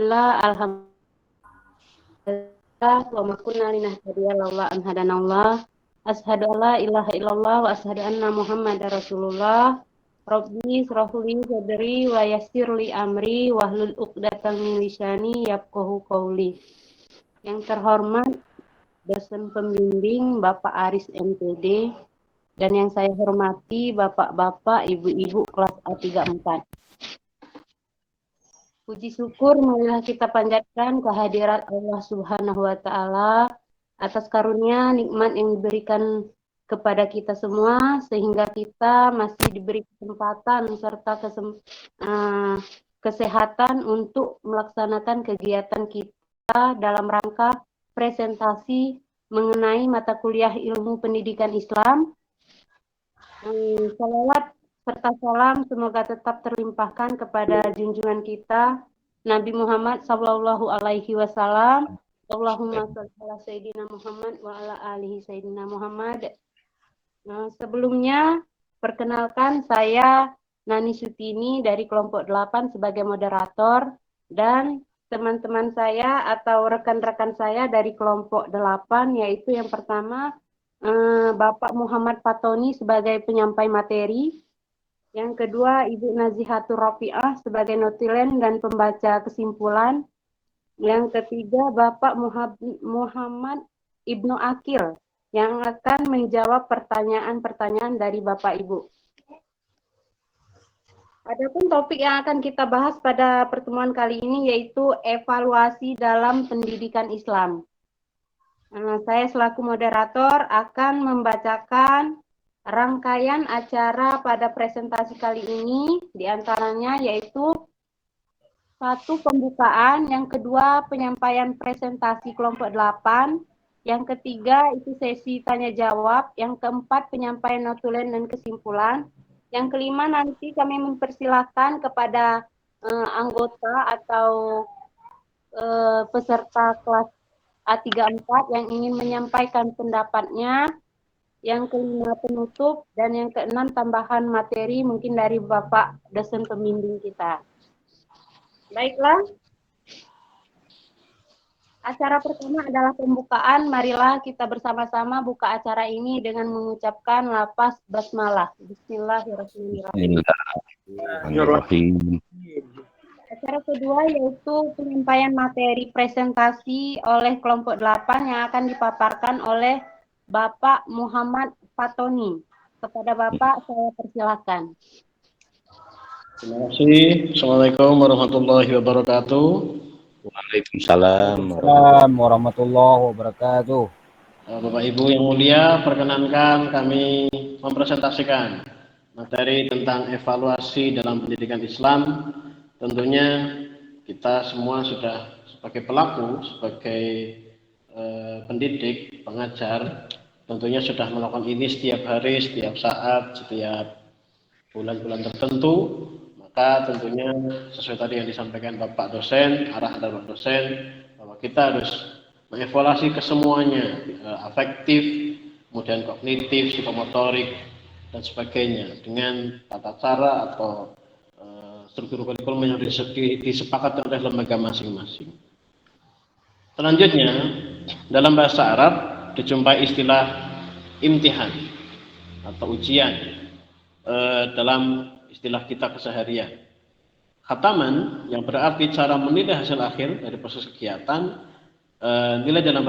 Bismillah, alhamdulillah, wa ma kunna linahtadiya laula an hadanallah. Asyhadu an la ilaha illallah wa asyhadu anna Muhammadar Rasulullah. Rabbi shrahli sadri wa yassirli amri wahlul 'uqdatam min lisani yafqahu qawli. Yang terhormat dosen pembimbing Bapak Aris MPD dan yang saya hormati Bapak-bapak, Ibu-ibu kelas A34. Puji syukur marilah kita panjatkan kehadirat Allah Subhanahu wa taala atas karunia nikmat yang diberikan kepada kita semua sehingga kita masih diberi kesempatan serta kesehatan untuk melaksanakan kegiatan kita dalam rangka presentasi mengenai mata kuliah Ilmu Pendidikan Islam. Salawat serta salam semoga tetap terlimpahkan kepada junjungan kita Nabi Muhammad sallallahu alaihi wasallam. Allahumma shalli ala sayyidina Muhammad wa ala alihi sayyidina Muhammad. Sebelumnya perkenalkan saya Nani Sutini dari kelompok 8 sebagai moderator dan teman-teman saya atau rekan-rekan saya dari kelompok 8 yaitu yang pertama Bapak Muhammad Fatoni sebagai penyampai materi, yang kedua Ibu Nazihatur Rafi'ah sebagai notulen dan pembaca kesimpulan, yang ketiga Bapak Muhammad Ibnu Akil yang akan menjawab pertanyaan-pertanyaan dari Bapak Ibu. Adapun topik yang akan kita bahas pada pertemuan kali ini yaitu evaluasi dalam pendidikan Islam. Saya selaku moderator akan membacakan rangkaian acara pada presentasi kali ini, diantaranya yaitu satu pembukaan, yang kedua penyampaian presentasi kelompok 8, yang ketiga itu sesi tanya jawab, yang keempat penyampaian notulen dan kesimpulan, yang kelima nanti kami mempersilahkan kepada anggota atau peserta kelas A34 yang ingin menyampaikan pendapatnya, yang kelima penutup, dan yang keenam tambahan materi mungkin dari Bapak dosen pembimbing kita. Baiklah, acara pertama adalah pembukaan. Marilah kita bersama-sama buka acara ini dengan mengucapkan lafaz basmalah. Bismillahirrahmanirrahim. Acara kedua yaitu penyampaian materi presentasi oleh kelompok 8 yang akan dipaparkan oleh Bapak Muhammad Fatoni. Kepada Bapak saya persilakan. Terima kasih. Assalamualaikum warahmatullahi wabarakatuh. Waalaikumsalam warahmatullahi wabarakatuh. Bapak Ibu yang mulia, perkenankan kami mempresentasikan materi tentang evaluasi dalam pendidikan Islam. Tentunya kita semua sudah sebagai pelaku, sebagai pendidik, pengajar, tentunya sudah melakukan ini setiap hari, setiap saat, setiap bulan-bulan tertentu. Maka tentunya sesuai tadi yang disampaikan Bapak dosen, arah dari Bapak dosen, bahwa kita harus mengevaluasi kesemuanya, afektif, kemudian kognitif, psikomotorik, dan sebagainya, dengan tata cara atau struktur kurikulum yang disepakati oleh lembaga masing-masing. Selanjutnya, dalam bahasa Arab dijumpai istilah imtihan atau ujian dalam istilah kita keseharian. Khataman yang berarti cara menilai hasil akhir dari proses kegiatan. Nilai dalam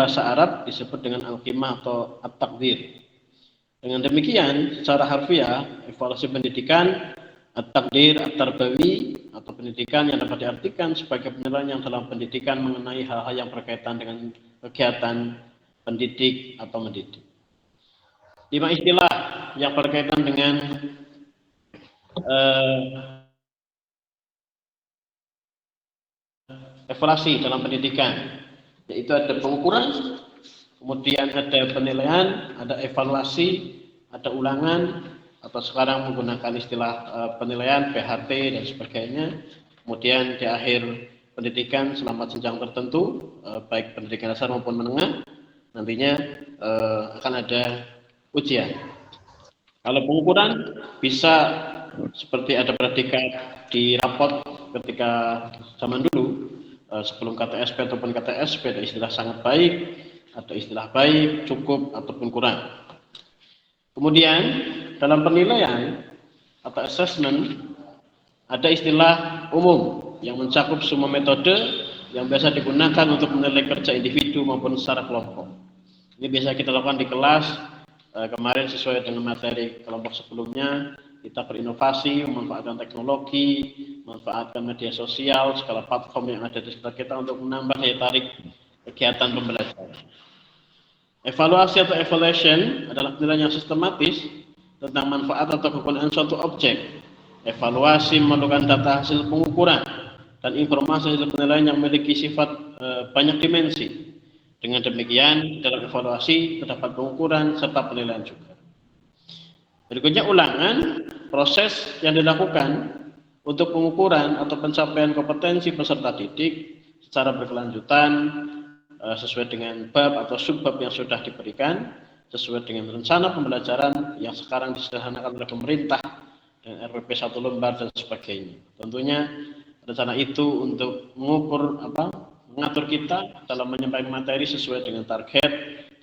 bahasa Arab disebut dengan al-qimah atau at-taqdir. Dengan demikian, secara harfiah, evaluasi pendidikan at-taqdir at-tarbawi atau pendidikan yang dapat diartikan sebagai penilaian yang dalam pendidikan mengenai hal-hal yang berkaitan dengan kegiatan pendidik atau mendidik. 5 istilah yang berkaitan dengan evaluasi dalam pendidikan, yaitu ada pengukuran, kemudian ada penilaian, ada evaluasi, ada ulangan, atau sekarang menggunakan istilah penilaian, PHT, dan sebagainya. Kemudian di akhir pendidikan selama jenjang tertentu, baik pendidikan dasar maupun menengah, nantinya akan ada ujian. Kalau pengukuran bisa seperti ada predikat di rapot ketika zaman dulu sebelum KTSP ataupun KTSP ada istilah sangat baik, ada istilah baik, cukup ataupun kurang. Kemudian dalam penilaian atau assessment ada istilah umum yang mencakup semua metode yang biasa digunakan untuk menilai kerja individu maupun secara kelompok. Ini biasa kita lakukan di kelas. Kemarin sesuai dengan materi kelompok sebelumnya, kita berinovasi, memanfaatkan teknologi, memanfaatkan media sosial, segala platform yang ada di sekitar kita untuk menambah daya tarik kegiatan pembelajaran. Evaluasi atau evaluation adalah penilaian yang sistematis tentang manfaat atau kegunaan suatu objek. Evaluasi memerlukan data hasil pengukuran dan informasi hasil penilaian yang memiliki sifat banyak dimensi. Dengan demikian, dalam evaluasi terdapat pengukuran serta penilaian juga. Berikutnya ulangan proses yang dilakukan untuk pengukuran atau pencapaian kompetensi peserta didik secara berkelanjutan sesuai dengan bab atau subbab yang sudah diberikan, sesuai dengan rencana pembelajaran yang sekarang disederhanakan oleh pemerintah dengan RPP 1 lembar dan sebagainya. Tentunya rencana itu untuk mengatur kita dalam menyampaikan materi sesuai dengan target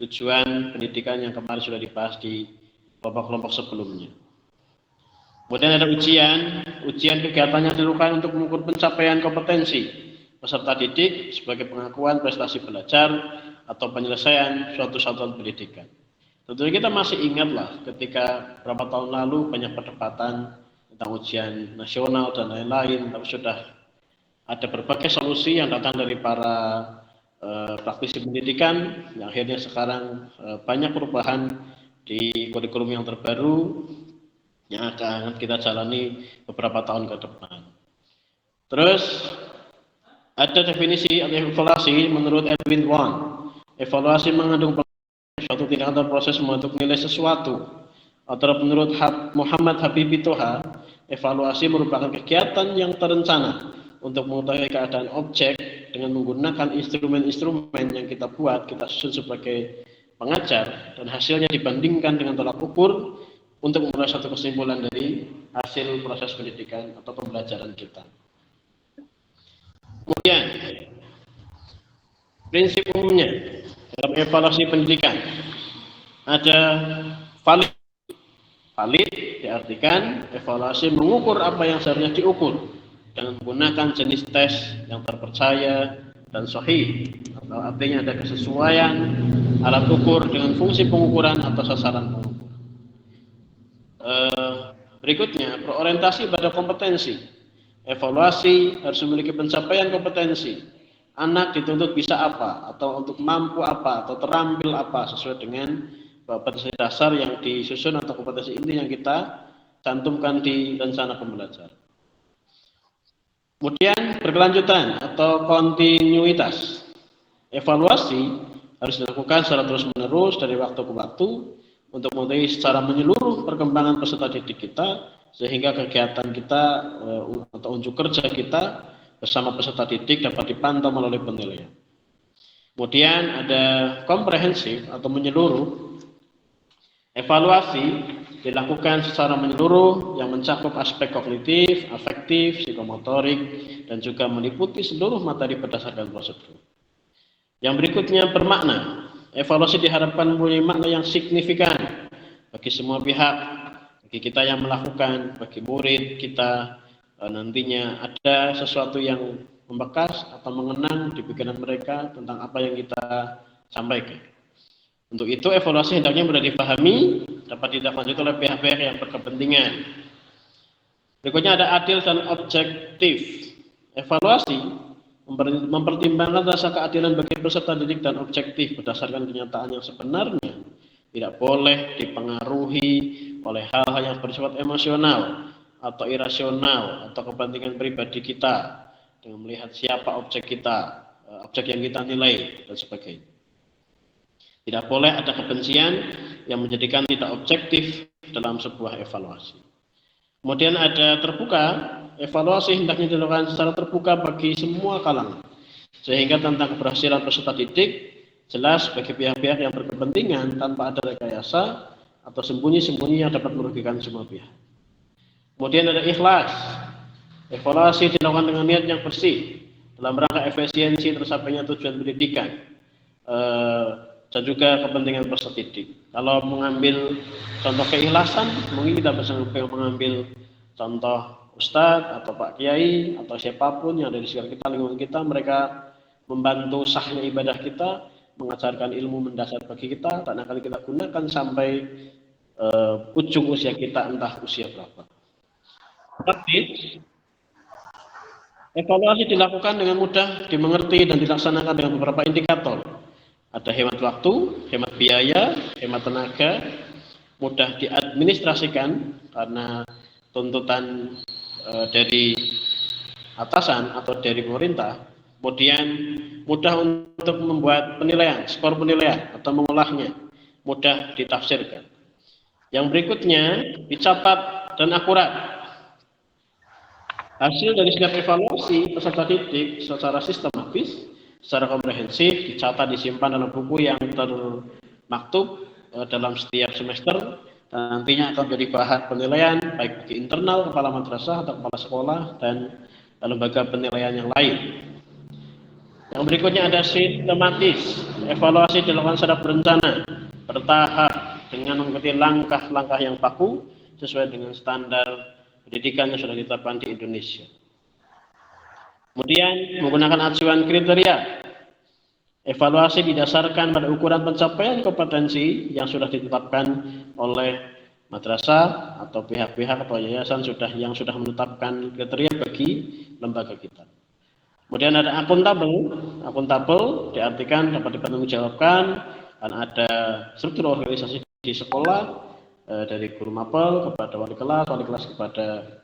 tujuan pendidikan yang kemarin sudah dibahas di kelompok-kelompok sebelumnya. Kemudian ada ujian kegiatannya dilakukan untuk mengukur pencapaian kompetensi peserta didik sebagai pengakuan prestasi belajar atau penyelesaian suatu satuan pendidikan. Tentunya kita masih ingatlah ketika beberapa tahun lalu banyak perdebatan tentang ujian nasional dan lain-lain, tapi sudah ada berbagai solusi yang datang dari para praktisi pendidikan yang akhirnya sekarang banyak perubahan di kurikulum yang terbaru yang akan kita jalani beberapa tahun ke depan. Terus ada definisi atau evaluasi menurut Edwin Wong. Evaluasi mengandung suatu tindakan atau proses membentuk nilai sesuatu. Atau menurut Muhammad Habibie Toha, evaluasi merupakan kegiatan yang terencana untuk mengetahui keadaan objek dengan menggunakan instrumen-instrumen yang kita buat, kita susun sebagai pengajar, dan hasilnya dibandingkan dengan tolak ukur untuk memperoleh satu kesimpulan dari hasil proses pendidikan atau pembelajaran kita. Kemudian, prinsip umumnya dalam evaluasi pendidikan ada valid. Valid diartikan evaluasi mengukur apa yang seharusnya diukur dengan menggunakan jenis tes yang terpercaya dan sahih, atau artinya ada kesesuaian alat ukur dengan fungsi pengukuran atau sasaran pengukur. Berikutnya, berorientasi pada kompetensi. Evaluasi harus memiliki pencapaian kompetensi. Anak dituntut bisa apa, atau untuk mampu apa, atau terampil apa sesuai dengan kompetensi dasar yang disusun atau kompetensi inti yang kita cantumkan di rencana pembelajaran. Kemudian berkelanjutan atau kontinuitas. Evaluasi harus dilakukan secara terus-menerus dari waktu ke waktu untuk mengetahui secara menyeluruh perkembangan peserta didik kita, sehingga kegiatan kita atau unjuk kerja kita bersama peserta didik dapat dipantau melalui penilaian. Kemudian ada komprehensif atau menyeluruh. Evaluasi dilakukan secara menyeluruh yang mencakup aspek kognitif, afektif, psikomotorik, dan juga meliputi seluruh materi berdasarkan prosedur. Yang berikutnya bermakna. Evaluasi diharapkan mempunyai makna yang signifikan bagi semua pihak, bagi kita yang melakukan, bagi murid kita, nantinya ada sesuatu yang membekas atau mengenang di pikiran mereka tentang apa yang kita sampaikan. Untuk itu evaluasi hendaknya mudah dipahami, dapat ditindaklanjuti oleh pihak-pihak yang berkepentingan. Berikutnya ada adil dan objektif. Evaluasi mempertimbangkan rasa keadilan bagi peserta didik dan objektif berdasarkan kenyataan yang sebenarnya. Tidak boleh dipengaruhi oleh hal-hal yang bersifat emosional atau irasional atau kepentingan pribadi kita dengan melihat siapa objek kita, objek yang kita nilai dan sebagainya. Tidak boleh ada kebencian yang menjadikan tidak objektif dalam sebuah evaluasi. Kemudian ada terbuka. Evaluasi hendaknya dilakukan secara terbuka bagi semua kalangan, sehingga tentang keberhasilan peserta didik jelas bagi pihak-pihak yang berkepentingan tanpa ada rekayasa atau sembunyi-sembunyi yang dapat merugikan semua pihak. Kemudian ada ikhlas. Evaluasi dilakukan dengan niat yang bersih dalam rangka efisiensi tersapainya tujuan pendidikan dan juga kepentingan peserta didik. Kalau mengambil contoh keikhlasan, mungkin kita bisa mengambil contoh Ustadz atau Pak Kiai atau siapapun yang ada di sekitar kita, lingkungan kita, mereka membantu sahnya ibadah kita, mengajarkan ilmu mendasar bagi kita, dan akan kita gunakan sampai ujung usia kita, entah usia berapa. Tapi evaluasi dilakukan dengan mudah dimengerti dan dilaksanakan dengan beberapa indikator. Ada hemat waktu, hemat biaya, hemat tenaga, mudah diadministrasikan karena tuntutan dari atasan atau dari pemerintah. Kemudian mudah untuk membuat penilaian, skor penilaian atau mengolahnya, mudah ditafsirkan. Yang berikutnya dicatat dan akurat. Hasil dari setiap evaluasi peserta didik secara sistematis, secara komprehensif, dicatat, disimpan dalam buku yang termaktub dalam setiap semester, dan nantinya akan menjadi bahan penilaian baik bagi internal kepala madrasah atau kepala sekolah dan lembaga penilaian yang lain. Yang berikutnya ada sistematis. Evaluasi dilakukan secara berencana, bertahap, dengan mengikuti langkah-langkah yang baku sesuai dengan standar pendidikan yang sudah ditetapkan di Indonesia. Kemudian menggunakan acuan kriteria. Evaluasi didasarkan pada ukuran pencapaian kompetensi yang sudah ditetapkan oleh madrasah atau pihak-pihak atau yayasan yang sudah menetapkan kriteria bagi lembaga kita. Kemudian ada akuntabel diartikan dapat dipertanggungjawabkan, dan ada struktur organisasi di sekolah, dari guru mapel kepada wali kelas kepada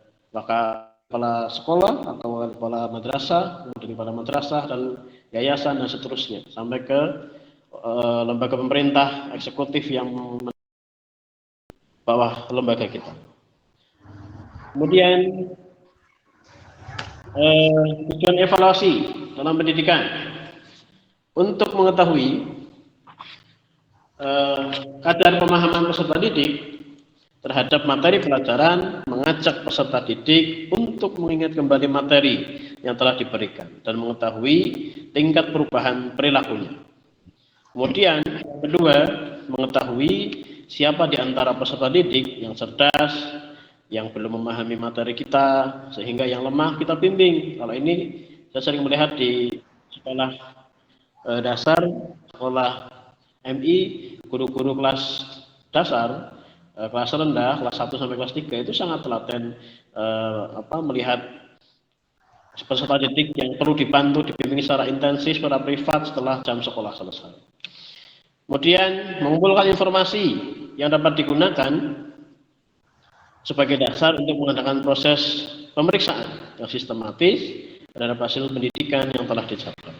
kepala sekolah atau wali kepala madrasah, kemudian kepala madrasah dan yayasan dan seterusnya sampai ke lembaga pemerintah eksekutif yang bawah lembaga kita. Kemudian tujuan evaluasi dalam pendidikan untuk mengetahui kadar pemahaman peserta didik terhadap materi pelajaran, mengajak peserta didik untuk mengingat kembali materi yang telah diberikan dan mengetahui tingkat perubahan perilakunya. Kemudian yang kedua, mengetahui siapa di antara peserta didik yang cerdas, yang belum memahami materi kita, sehingga yang lemah kita bimbing. Kalau ini saya sering melihat di sekolah dasar, sekolah MI, guru-guru kelas dasar, kelas rendah, kelas 1 sampai kelas 3 itu sangat telaten melihat peserta didik yang perlu dibantu, dibimbing secara intensif, secara privat setelah jam sekolah selesai. Kemudian mengumpulkan informasi yang dapat digunakan sebagai dasar untuk mengadakan proses pemeriksaan yang sistematis terhadap hasil pendidikan yang telah dicapai.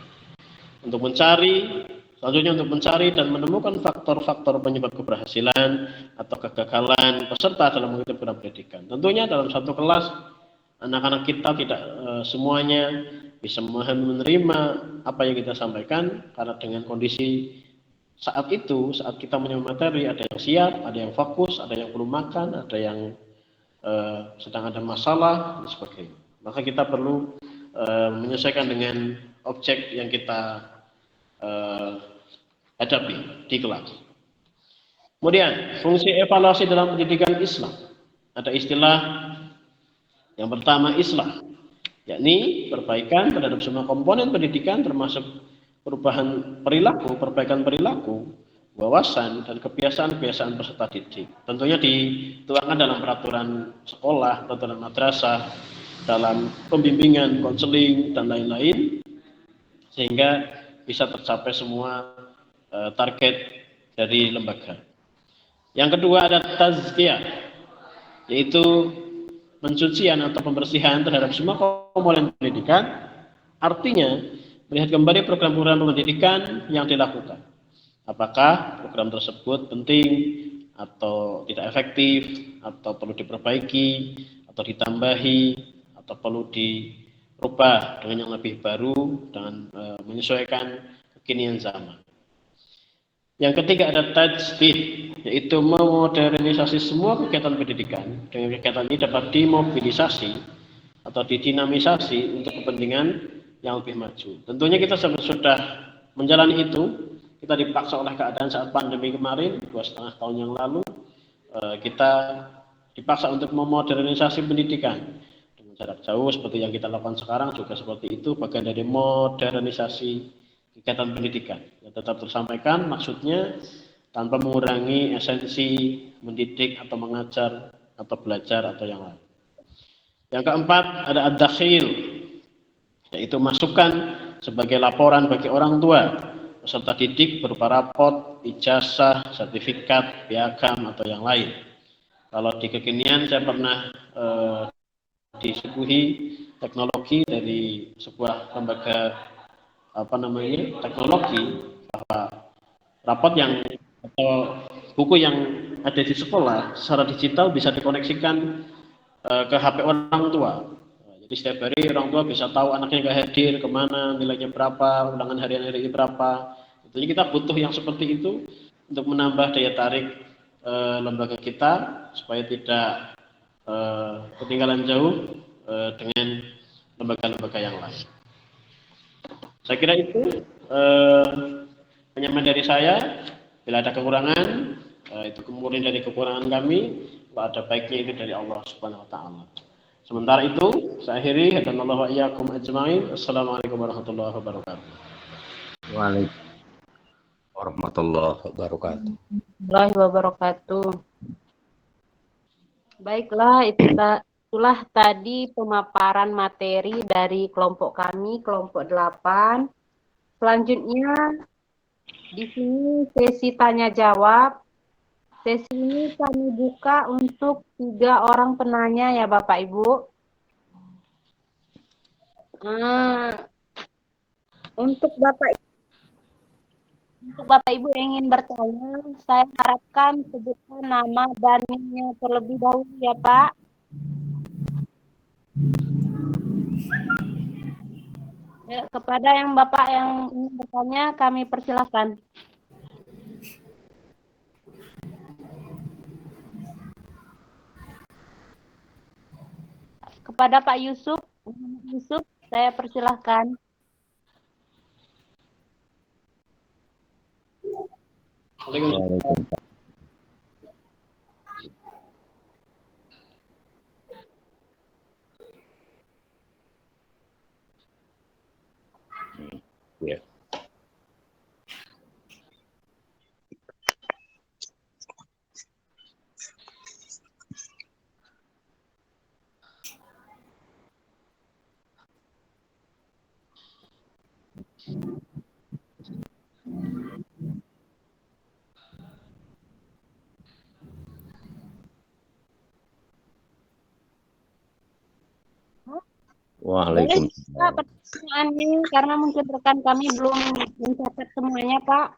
Selanjutnya untuk mencari dan menemukan faktor-faktor penyebab keberhasilan atau kegagalan peserta dalam mengikuti program pendidikan. Tentunya dalam satu kelas anak-anak kita tidak semuanya bisa memahami, menerima apa yang kita sampaikan, karena dengan kondisi saat itu, saat kita menyerap materi, ada yang siap, ada yang fokus, ada yang belum makan, ada yang sedang ada masalah dan sebagainya. Maka kita perlu menyesuaikan dengan objek yang kita hadapi di kelas. Kemudian fungsi evaluasi dalam pendidikan Islam. Ada istilah yang pertama islah, yakni perbaikan terhadap semua komponen pendidikan termasuk perubahan perilaku, perbaikan perilaku, wawasan dan kebiasaan-kebiasaan peserta didik. Tentunya dituangkan dalam peraturan sekolah, peraturan madrasah, dalam pembimbingan, konseling dan lain-lain, sehingga bisa tercapai semua target dari lembaga. Yang kedua ada tazkiyah, yaitu pencucian atau pembersihan terhadap semua komponen pendidikan. Artinya melihat kembali program-program pendidikan yang dilakukan. Apakah program tersebut penting atau tidak efektif, atau perlu diperbaiki, atau ditambahi, atau perlu dirubah dengan yang lebih baru dengan menyesuaikan kekinian zaman. Yang ketiga ada tajdid, yaitu memodernisasi semua kegiatan pendidikan. Dengan kegiatan ini dapat dimobilisasi atau didinamisasi untuk kepentingan yang lebih maju. Tentunya kita sudah menjalani itu. Kita dipaksa oleh keadaan saat pandemi kemarin 2,5 tahun yang lalu, kita dipaksa untuk memodernisasi pendidikan dengan jarak jauh seperti yang kita lakukan sekarang juga seperti itu, bagian dari modernisasi kegiatan pendidikan yang tetap tersampaikan maksudnya tanpa mengurangi esensi mendidik atau mengajar atau belajar atau yang lain. Yang keempat ada ad-dakhil, yaitu masukan sebagai laporan bagi orang tua peserta didik berupa rapot, ijazah, sertifikat, piagam atau yang lain. Kalau di kekinian saya pernah disuguhi teknologi dari sebuah lembaga teknologi, bahwa rapot yang atau buku yang ada di sekolah secara digital bisa dikoneksikan ke HP orang tua. Jadi setiap hari orang tua bisa tahu anaknya nggak hadir kemana, nilainya berapa, ulangan harian hari ini berapa. Jadi kita butuh yang seperti itu untuk menambah daya tarik lembaga kita supaya tidak ketinggalan jauh dengan lembaga-lembaga yang lain. Saya kira itu penyampaian dari saya. Bila ada kekurangan, itu kemudian dari kekurangan kami. Kalau ada baiknya itu dari Allah Subhanahu Wa Taala. Sementara itu, saya akhiri. Hadanallahu wa iyyakum ajma'in. Assalamualaikum warahmatullahi wabarakatuh. Waalaikumsalam warahmatullahi wabarakatuh. Warahmatullahi wabarakatuh. Baiklah, itulah tadi pemaparan materi dari kelompok kami, kelompok 8. Selanjutnya, di sini sesi tanya jawab. Sesi ini kami buka untuk 3 orang penanya ya Bapak Ibu. Untuk Bapak Ibu yang ingin bertanya, saya harapkan sebutkan nama dan NIM-nya terlebih dahulu ya Pak. Ya, kepada yang Bapak yang ingin bertanya, kami persilahkan. Kepada Pak Yusuf, saya persilahkan. Ya. Waalaikumsalam. Pertanyaannya karena mungkin rekan kami belum mencatat semuanya Pak.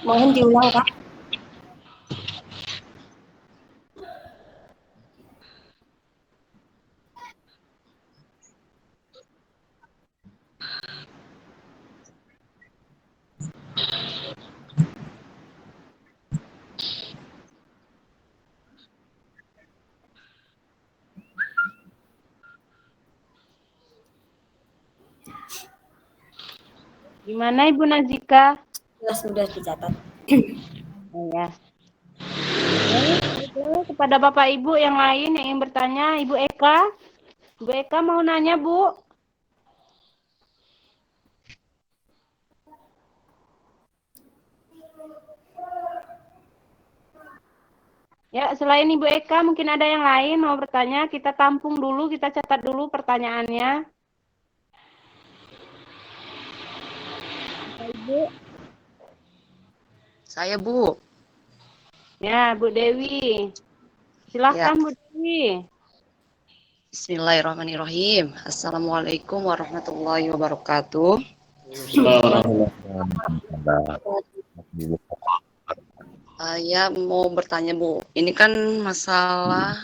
Mohon diulang Pak. Gimana Ibu Nazika? Sudah dicatat. Ya. Kepada Bapak Ibu yang lain yang ingin bertanya, Ibu Eka. Ibu Eka mau nanya, Bu. Ya, selain Ibu Eka, mungkin ada yang lain mau bertanya. Kita tampung dulu, kita catat dulu pertanyaannya. Ibu. Saya, Bu. Ya, Bu Dewi. Silakan, ya. Bu Dewi. Bismillahirrahmanirrahim. Assalamualaikum warahmatullahi wabarakatuh. Saya mau bertanya, Bu. Ini kan masalah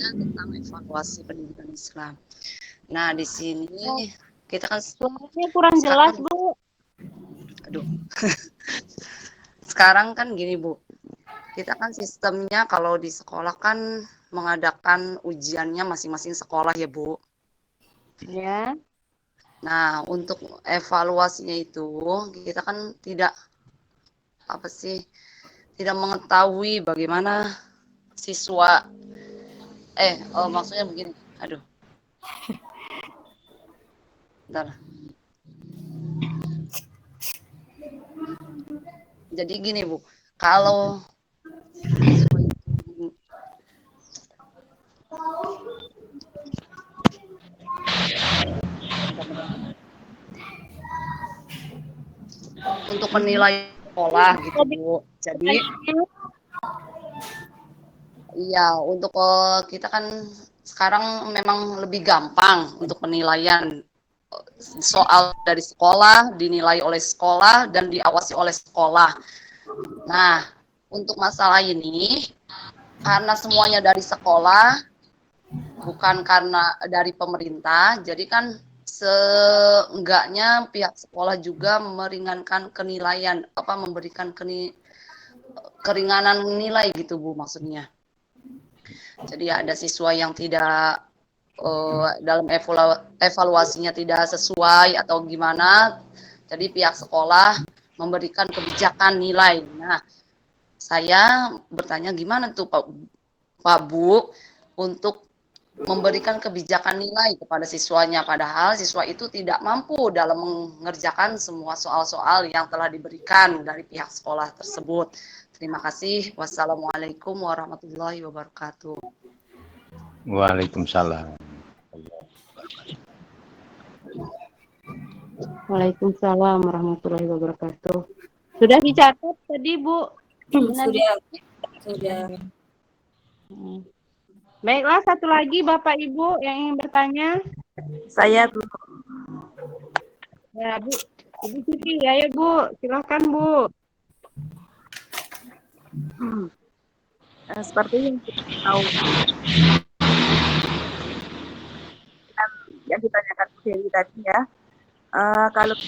tentang evaluasi pendidikan Islam. Nah, di sini kita kan suaranya kurang jelas, Bu. Aduh. Sekarang kan gini, Bu. kita kan sistemnya kalau di sekolah kan mengadakan ujiannya masing-masing sekolah ya Bu. Ya. Nah, untuk evaluasinya itu kita kan tidak tidak mengetahui bagaimana siswa maksudnya begini. Aduh. Bentar. Jadi gini Bu, kalau untuk penilaian sekolah gitu Bu. Jadi iya, untuk kita kan sekarang memang lebih gampang untuk penilaian soal dari sekolah, dinilai oleh sekolah dan diawasi oleh sekolah. Nah, untuk masalah ini karena semuanya dari sekolah, bukan karena dari pemerintah, jadi kan seenggaknya pihak sekolah juga meringankan penilaian, memberikan keringanan nilai gitu Bu maksudnya. Jadi ada siswa yang tidak dalam evaluasinya tidak sesuai atau gimana, jadi pihak sekolah memberikan kebijakan nilai. Nah, saya bertanya gimana tuh Pak Bu untuk memberikan kebijakan nilai kepada siswanya, padahal siswa itu tidak mampu dalam mengerjakan semua soal-soal yang telah diberikan dari pihak sekolah tersebut. Terima kasih. Wassalamualaikum warahmatullahi wabarakatuh. Waalaikumsalam. Waalaikumsalam warahmatullahi wabarakatuh. Sudah dicatat tadi Bu? Sudah. Baiklah, satu lagi Bapak Ibu yang ingin bertanya. Saya dulu. Ya Bu, Ibu Siti, ya Bu, silahkan Bu. Seperti yang kita tahu yang ditanyakan Bu Dewi tadi ya, kalau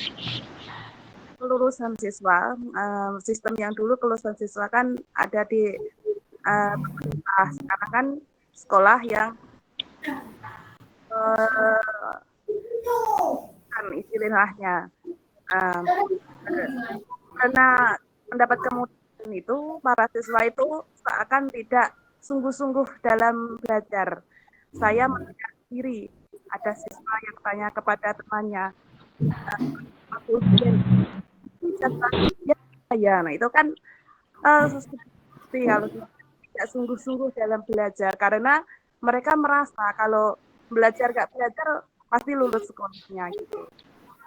kelulusan siswa, sistem yang dulu kelulusan siswa kan ada di pemerintah, sekarang kan sekolah yang kan istilahnya karena mendapat kemudahan itu para siswa itu seakan tidak sungguh-sungguh dalam belajar. Saya mendengar sendiri ada siswa yang tanya kepada temannya, ya, nah itu kan seperti kalau tidak sungguh-sungguh dalam belajar karena mereka merasa kalau nggak belajar pasti lulus sekolahnya gitu.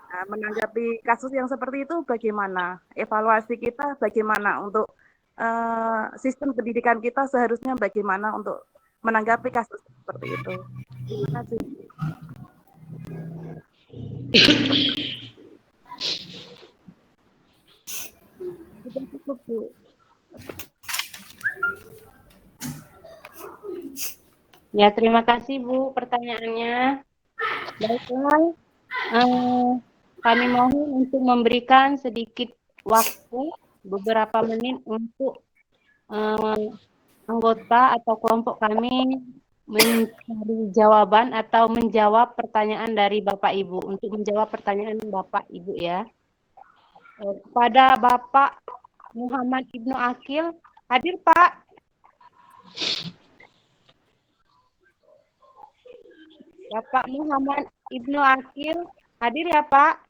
Nah, menanggapi kasus yang seperti itu bagaimana? Evaluasi kita bagaimana untuk sistem pendidikan kita seharusnya bagaimana untuk menanggapi kasus seperti itu? Terima kasih. Sudah cukup, Bu. Ya, terima kasih Bu pertanyaannya. Baiklah, kami mohon untuk memberikan sedikit waktu, beberapa menit untuk anggota atau kelompok kami mencari jawaban atau menjawab pertanyaan dari Bapak Ibu. Untuk menjawab pertanyaan Bapak Ibu ya. Kepada Bapak Muhammad Ibnu Akil, hadir Pak? Bapak Muhammad Ibnu Akil, hadir ya Pak?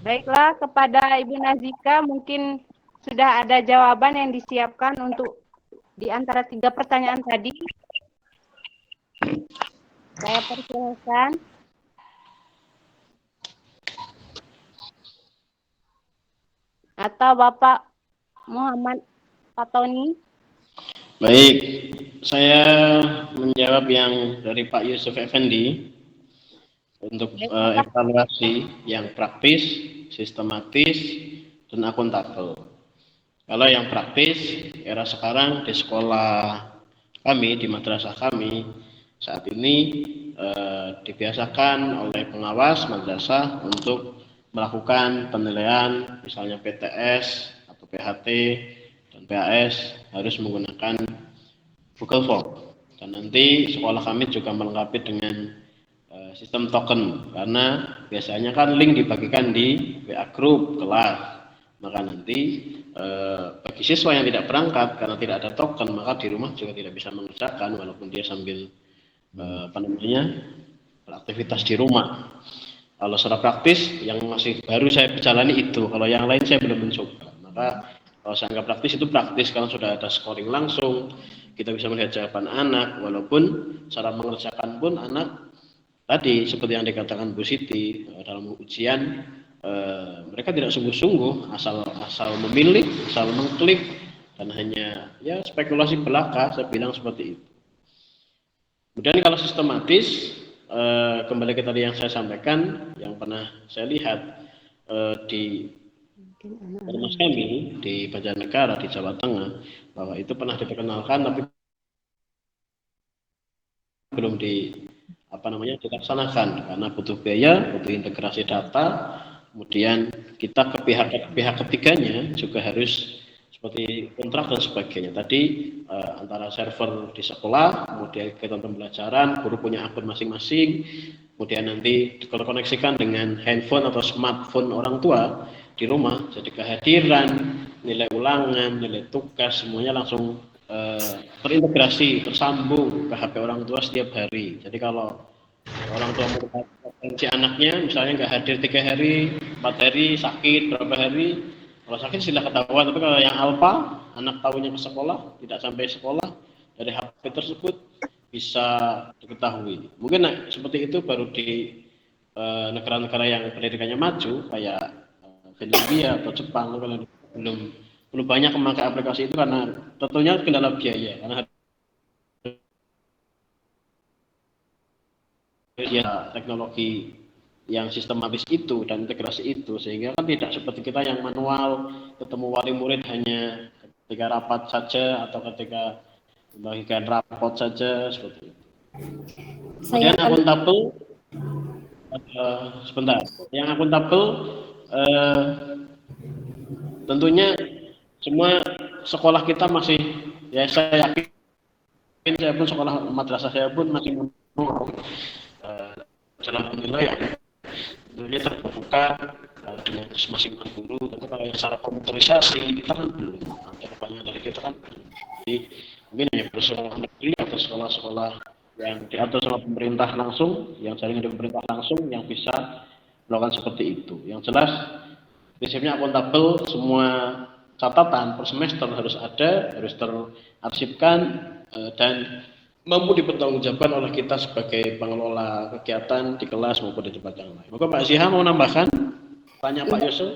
Baiklah, kepada Ibu Nazika mungkin sudah ada jawaban yang disiapkan untuk di antara 3 pertanyaan tadi. Saya persilakan. Atau Bapak Muhammad Fatoni? Baik, saya menjawab yang dari Pak Yusuf Effendi untuk evaluasi yang praktis, sistematis, dan akuntabel. Kalau yang praktis, era sekarang di sekolah kami di madrasah kami saat ini dibiasakan oleh pengawas madrasah untuk melakukan penilaian misalnya PTS atau PHT dan PAS harus menggunakan Google Form, dan nanti sekolah kami juga melengkapi dengan sistem token, karena biasanya kan link dibagikan di WA group kelas, maka nanti bagi siswa yang tidak berangkat karena tidak ada token, maka di rumah juga tidak bisa mengerjakan walaupun dia sambil beraktivitas di rumah. Kalau secara praktis yang masih baru saya jalani itu, kalau yang lain saya belum mencoba. Maka kalau saya anggap praktis itu praktis karena sudah ada scoring langsung, kita bisa melihat jawaban anak, walaupun cara mengerjakan pun anak tadi seperti yang dikatakan Bu Siti dalam ujian, mereka tidak sungguh-sungguh, asal memilih, asal mengklik, dan hanya ya spekulasi belaka, saya bilang seperti itu. Kemudian kalau sistematis, kembali ke tadi yang saya sampaikan, yang pernah saya lihat di ormas kami di Banjarnegara di Jawa Tengah, bahwa itu pernah diperkenalkan tapi belum dilaksanakan karena butuh biaya, butuh integrasi data, kemudian kita ke pihak ketiganya juga harus seperti kontrak dan sebagainya. Tadi antara server di sekolah, kemudian kegiatan pembelajaran, guru punya akun masing-masing, kemudian nanti dikoneksikan dengan handphone atau smartphone orang tua di rumah, jadi kehadiran, nilai ulangan, nilai tugas, semuanya langsung terintegrasi, tersambung ke HP orang tua setiap hari. Jadi kalau orang tua si anaknya misalnya nggak hadir 3 hari, 4 hari, sakit berapa hari, kalau sakit sudah ketahuan. Tapi kalau yang alfa, anak tahunya ke sekolah, tidak sampai sekolah, dari HP tersebut bisa diketahui. Mungkin seperti itu baru di negara-negara yang pendidikannya maju kayak Finlandia atau Jepang. Kalau belum banyak memakai aplikasi itu karena tentunya kendala biaya, karena ya teknologi yang sistematis itu dan integrasi itu, sehingga kan tidak seperti kita yang manual, ketemu wali murid hanya ketika rapat saja atau ketika membagikan rapot saja seperti itu. Kemudian akuntabel, sebentar, yang akuntabel tentunya semua sekolah kita masih, ya saya yakin saya pun sekolah madrasah saya pun masih menurut dalam penilaian. Tentunya terbuka dengan masing-masing guru, tapi kalau yang secara komputerisasi kita kan belum, banyak dari kita kan belum. Jadi mungkin hanya sekolah negeri atau sekolah-sekolah yang diatur sama pemerintah langsung, yang jaringan di pemerintah langsung yang bisa melakukan seperti itu. Yang jelas prinsipnya akuntabel, semua catatan per semester harus ada, harus terarsipkan dan mampu dipertanggungjawabkan oleh kita sebagai pengelola kegiatan di kelas maupun di tempat yang lain. Maka Pak Ziha mau nambahkan? Tanya Pak Yusuf.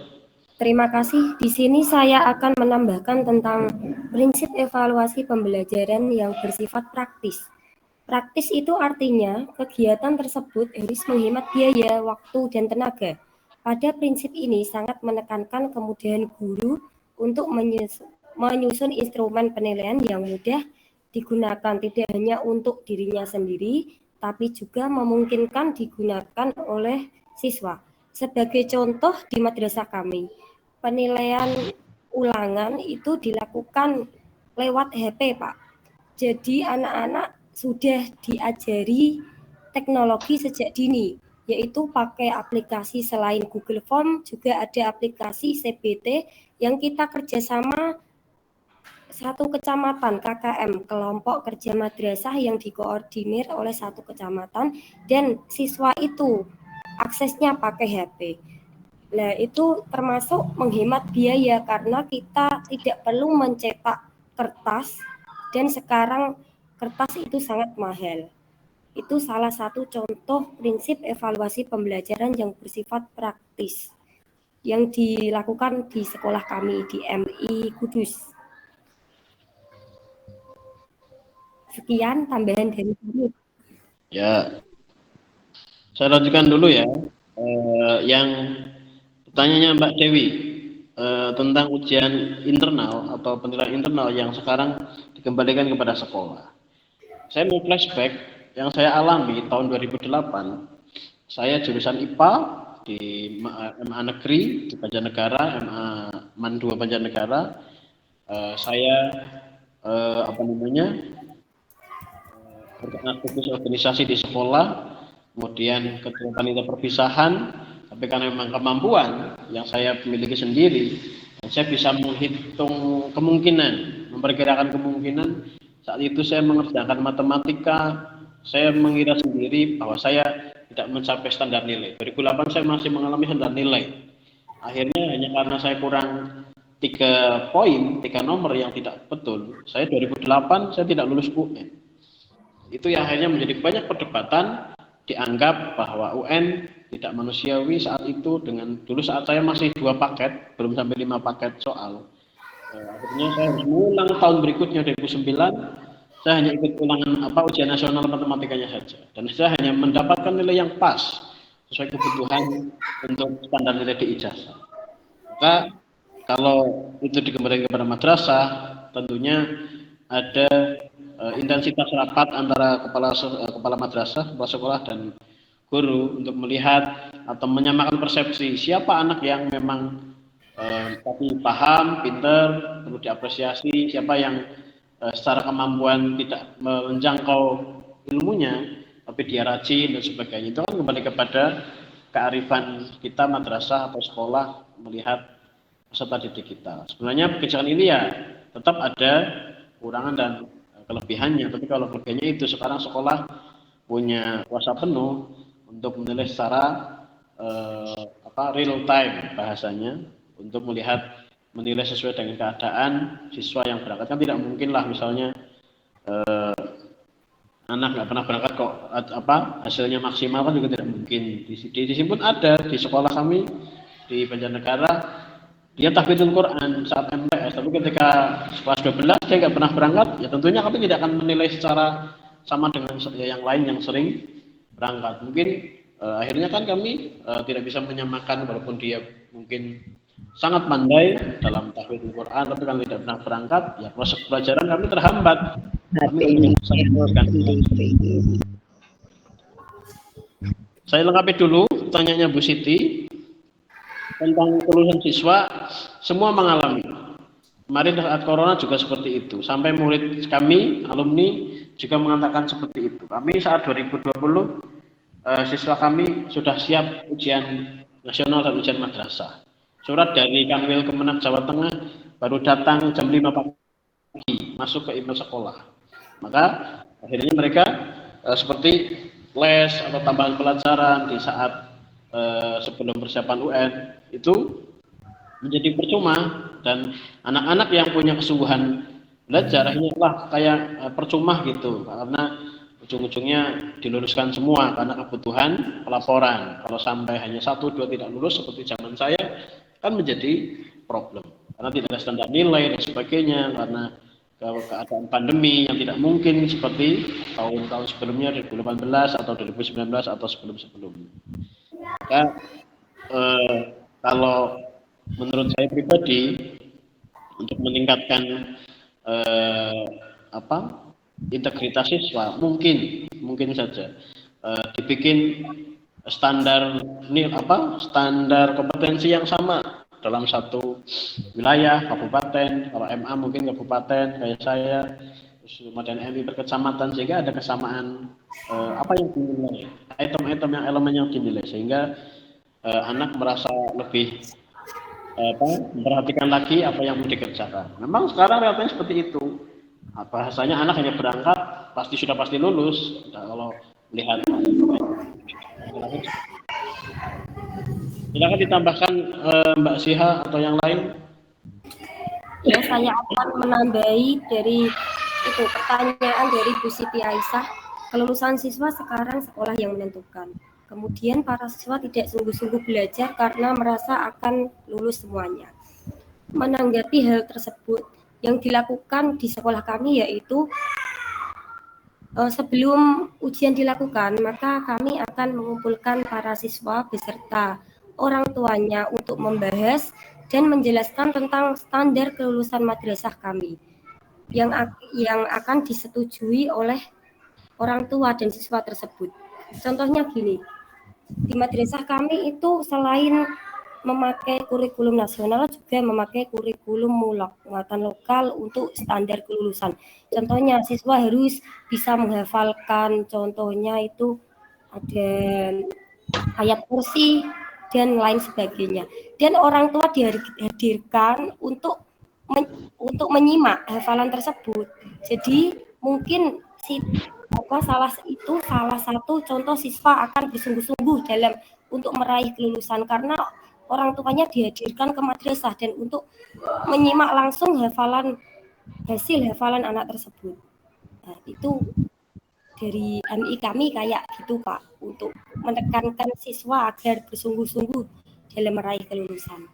Terima kasih. Di sini saya akan menambahkan tentang prinsip evaluasi pembelajaran yang bersifat praktis. Praktis itu artinya kegiatan tersebut harus menghemat biaya, waktu, dan tenaga. Pada prinsip ini sangat menekankan kemudahan guru untuk menyusun instrumen penilaian yang mudah digunakan, tidak hanya untuk dirinya sendiri, tapi juga memungkinkan digunakan oleh siswa. Sebagai contoh di madrasah kami, penilaian ulangan itu dilakukan lewat HP, Pak. Jadi anak-anak sudah diajari teknologi sejak dini, yaitu pakai aplikasi selain Google Form, juga ada aplikasi CBT yang kita kerjasama satu kecamatan, KKM, kelompok kerja madrasah yang dikoordinir oleh satu kecamatan, dan siswa itu aksesnya pakai HP. Nah, itu termasuk menghemat biaya karena kita tidak perlu mencetak kertas, dan sekarang kertas itu sangat mahal. Itu salah satu contoh prinsip evaluasi pembelajaran yang bersifat praktis yang dilakukan di sekolah kami di MI Kudus. Sekian tambahan dari kami. Ya, saya lanjutkan dulu ya. Yang pertanyaannya Mbak Dewi tentang ujian internal atau penilaian internal yang sekarang dikembalikan kepada sekolah. saya mau flashback yang saya alami tahun 2008. Saya jurusan IPA di MA Negeri di Banjarnegara, MA MAN 2 Banjarnegara. Saya aktivis organisasi di sekolah, kemudian ketua panitia perpisahan. Tapi karena memang kemampuan yang saya miliki sendiri, saya bisa menghitung kemungkinan, memperkirakan kemungkinan. Saat itu saya mengerjakan matematika, saya mengira sendiri bahwa saya tidak mencapai standar nilai. 2008 saya masih mengalami standar nilai. Akhirnya hanya karena saya kurang 3 poin, 3 nomor yang tidak betul, saya 2008 saya tidak lulus UN. Itu yang akhirnya menjadi banyak perdebatan, dianggap bahwa UN tidak manusiawi saat itu. Dengan dulu saat saya masih 2 paket, belum sampai 5 paket soal. Akhirnya saya harus mengulang tahun berikutnya 2009. Saya hanya ikut ulangan ujian nasional matematikanya saja, dan saya hanya mendapatkan nilai yang pas sesuai kebutuhan untuk standar nilai di ijazah. Maka kalau itu dikembalikan kepada madrasah, tentunya ada intensitas rapat antara kepala madrasah, kepala sekolah dan guru untuk melihat atau menyamakan persepsi siapa anak yang memang tapi paham, pinter, perlu diapresiasi, siapa yang secara kemampuan tidak menjangkau ilmunya, tapi dia rajin dan sebagainya. Itu kan kembali kepada kearifan kita madrasah atau sekolah melihat peserta didik kita. Sebenarnya kebijakan ini ya tetap ada kurangan dan kelebihannya, tapi kalau kelebihannya itu sekarang sekolah punya kuasa penuh untuk menilai secara real time bahasanya, untuk menilai sesuai dengan keadaan siswa yang berangkat. Kan tidak mungkin lah misalnya anak nggak pernah berangkat kok hasilnya maksimal, kan juga tidak mungkin. Di sini pun ada di sekolah kami di Banjarnegara, dia tahfidzul Quran saat MTS, tapi ketika kelas 12 dia nggak pernah berangkat, ya tentunya kami tidak akan menilai secara sama dengan yang lain yang sering berangkat. Mungkin akhirnya kan kami tidak bisa menyamakan, walaupun dia mungkin sangat pandai dalam tahfidzul Quran, tapi kan tidak pernah berangkat, ya proses pelajaran kami terhambat. Saya lengkapi dulu tanyanya Bu Siti tentang kelulusan siswa. Semua mengalami. Kemarin saat corona juga seperti itu. Sampai murid kami, alumni juga mengatakan seperti itu. Kami saat 2020 siswa kami sudah siap ujian nasional dan ujian madrasah. Surat dari Kanwil Kemenak Jawa Tengah baru datang jam 5 pagi, masuk ke email sekolah. Maka akhirnya mereka seperti les atau tambahan pelajaran di saat sebelum persiapan UN itu menjadi percuma, dan anak-anak yang punya kesungguhan belajar akhirnya kayak percuma gitu, karena ujung-ujungnya diluluskan semua karena kebutuhan pelaporan. Kalau sampai hanya 1-2 tidak lulus seperti zaman saya, kan menjadi problem karena tidak ada standar nilai dan sebagainya, karena keadaan pandemi yang tidak mungkin seperti tahun-tahun sebelumnya, 2018 atau 2019 atau sebelum-sebelumnya. Maka kalau menurut saya pribadi, untuk meningkatkan integritas siswa, mungkin saja dibikin standar kompetensi yang sama dalam satu wilayah kabupaten. Kalau MA mungkin kabupaten kayak saya, kemudian MI berkecamatan, sehingga ada kesamaan yang dinilai, item-item yang elemen yang dinilai, sehingga anak merasa lebih memperhatikan lagi apa yang mau dikerjakan. Memang sekarang realitanya seperti itu. Bahasanya anak hanya berangkat sudah pasti lulus. Nah, kalau melihat silakan ditambahkan Mbak Siha atau yang lain. Ya, saya akan menambahi dari itu pertanyaan dari Bu Siti Aisyah. Kelulusan siswa sekarang sekolah yang menentukan. Kemudian para siswa tidak sungguh-sungguh belajar karena merasa akan lulus semuanya. Menanggapi hal tersebut, yang dilakukan di sekolah kami yaitu sebelum ujian dilakukan, maka kami akan mengumpulkan para siswa beserta orang tuanya untuk membahas dan menjelaskan tentang standar kelulusan madrasah kami yang akan disetujui oleh orang tua dan siswa tersebut. Contohnya gini, di madrasah kami itu selain memakai kurikulum nasional juga memakai kurikulum muatan lokal untuk standar kelulusan. Contohnya siswa harus bisa menghafalkan, contohnya itu ada ayat kursi dan lain sebagainya. Dan orang tua dihadirkan untuk menyimak hafalan tersebut. Jadi mungkin salah satu contoh siswa akan bersungguh-sungguh dalam untuk meraih kelulusan karena orang tuanya dihadirkan ke madrasah dan untuk menyimak langsung hasil hafalan anak tersebut. Nah, itu dari MI kami kayak gitu Pak, untuk menekankan siswa agar bersungguh-sungguh dalam meraih kelulusan.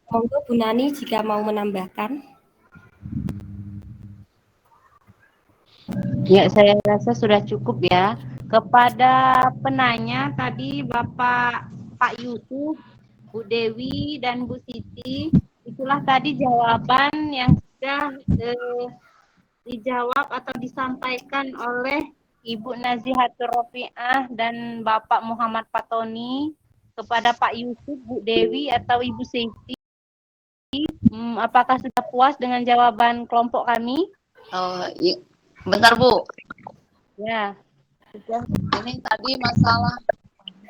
Monggo Bu Nani jika mau menambahkan. Ya, saya rasa sudah cukup ya. Kepada penanya tadi Pak Yusuf, Bu Dewi, dan Bu Siti, itulah tadi jawaban yang sudah dijawab atau disampaikan oleh Ibu Nazihatul Rofiah dan Bapak Muhammad Fatoni kepada Pak Yusuf, Bu Dewi, atau Ibu Siti. Apakah sudah puas dengan jawaban kelompok kami? Iya. Bentar Bu. Ya. Ini tadi masalah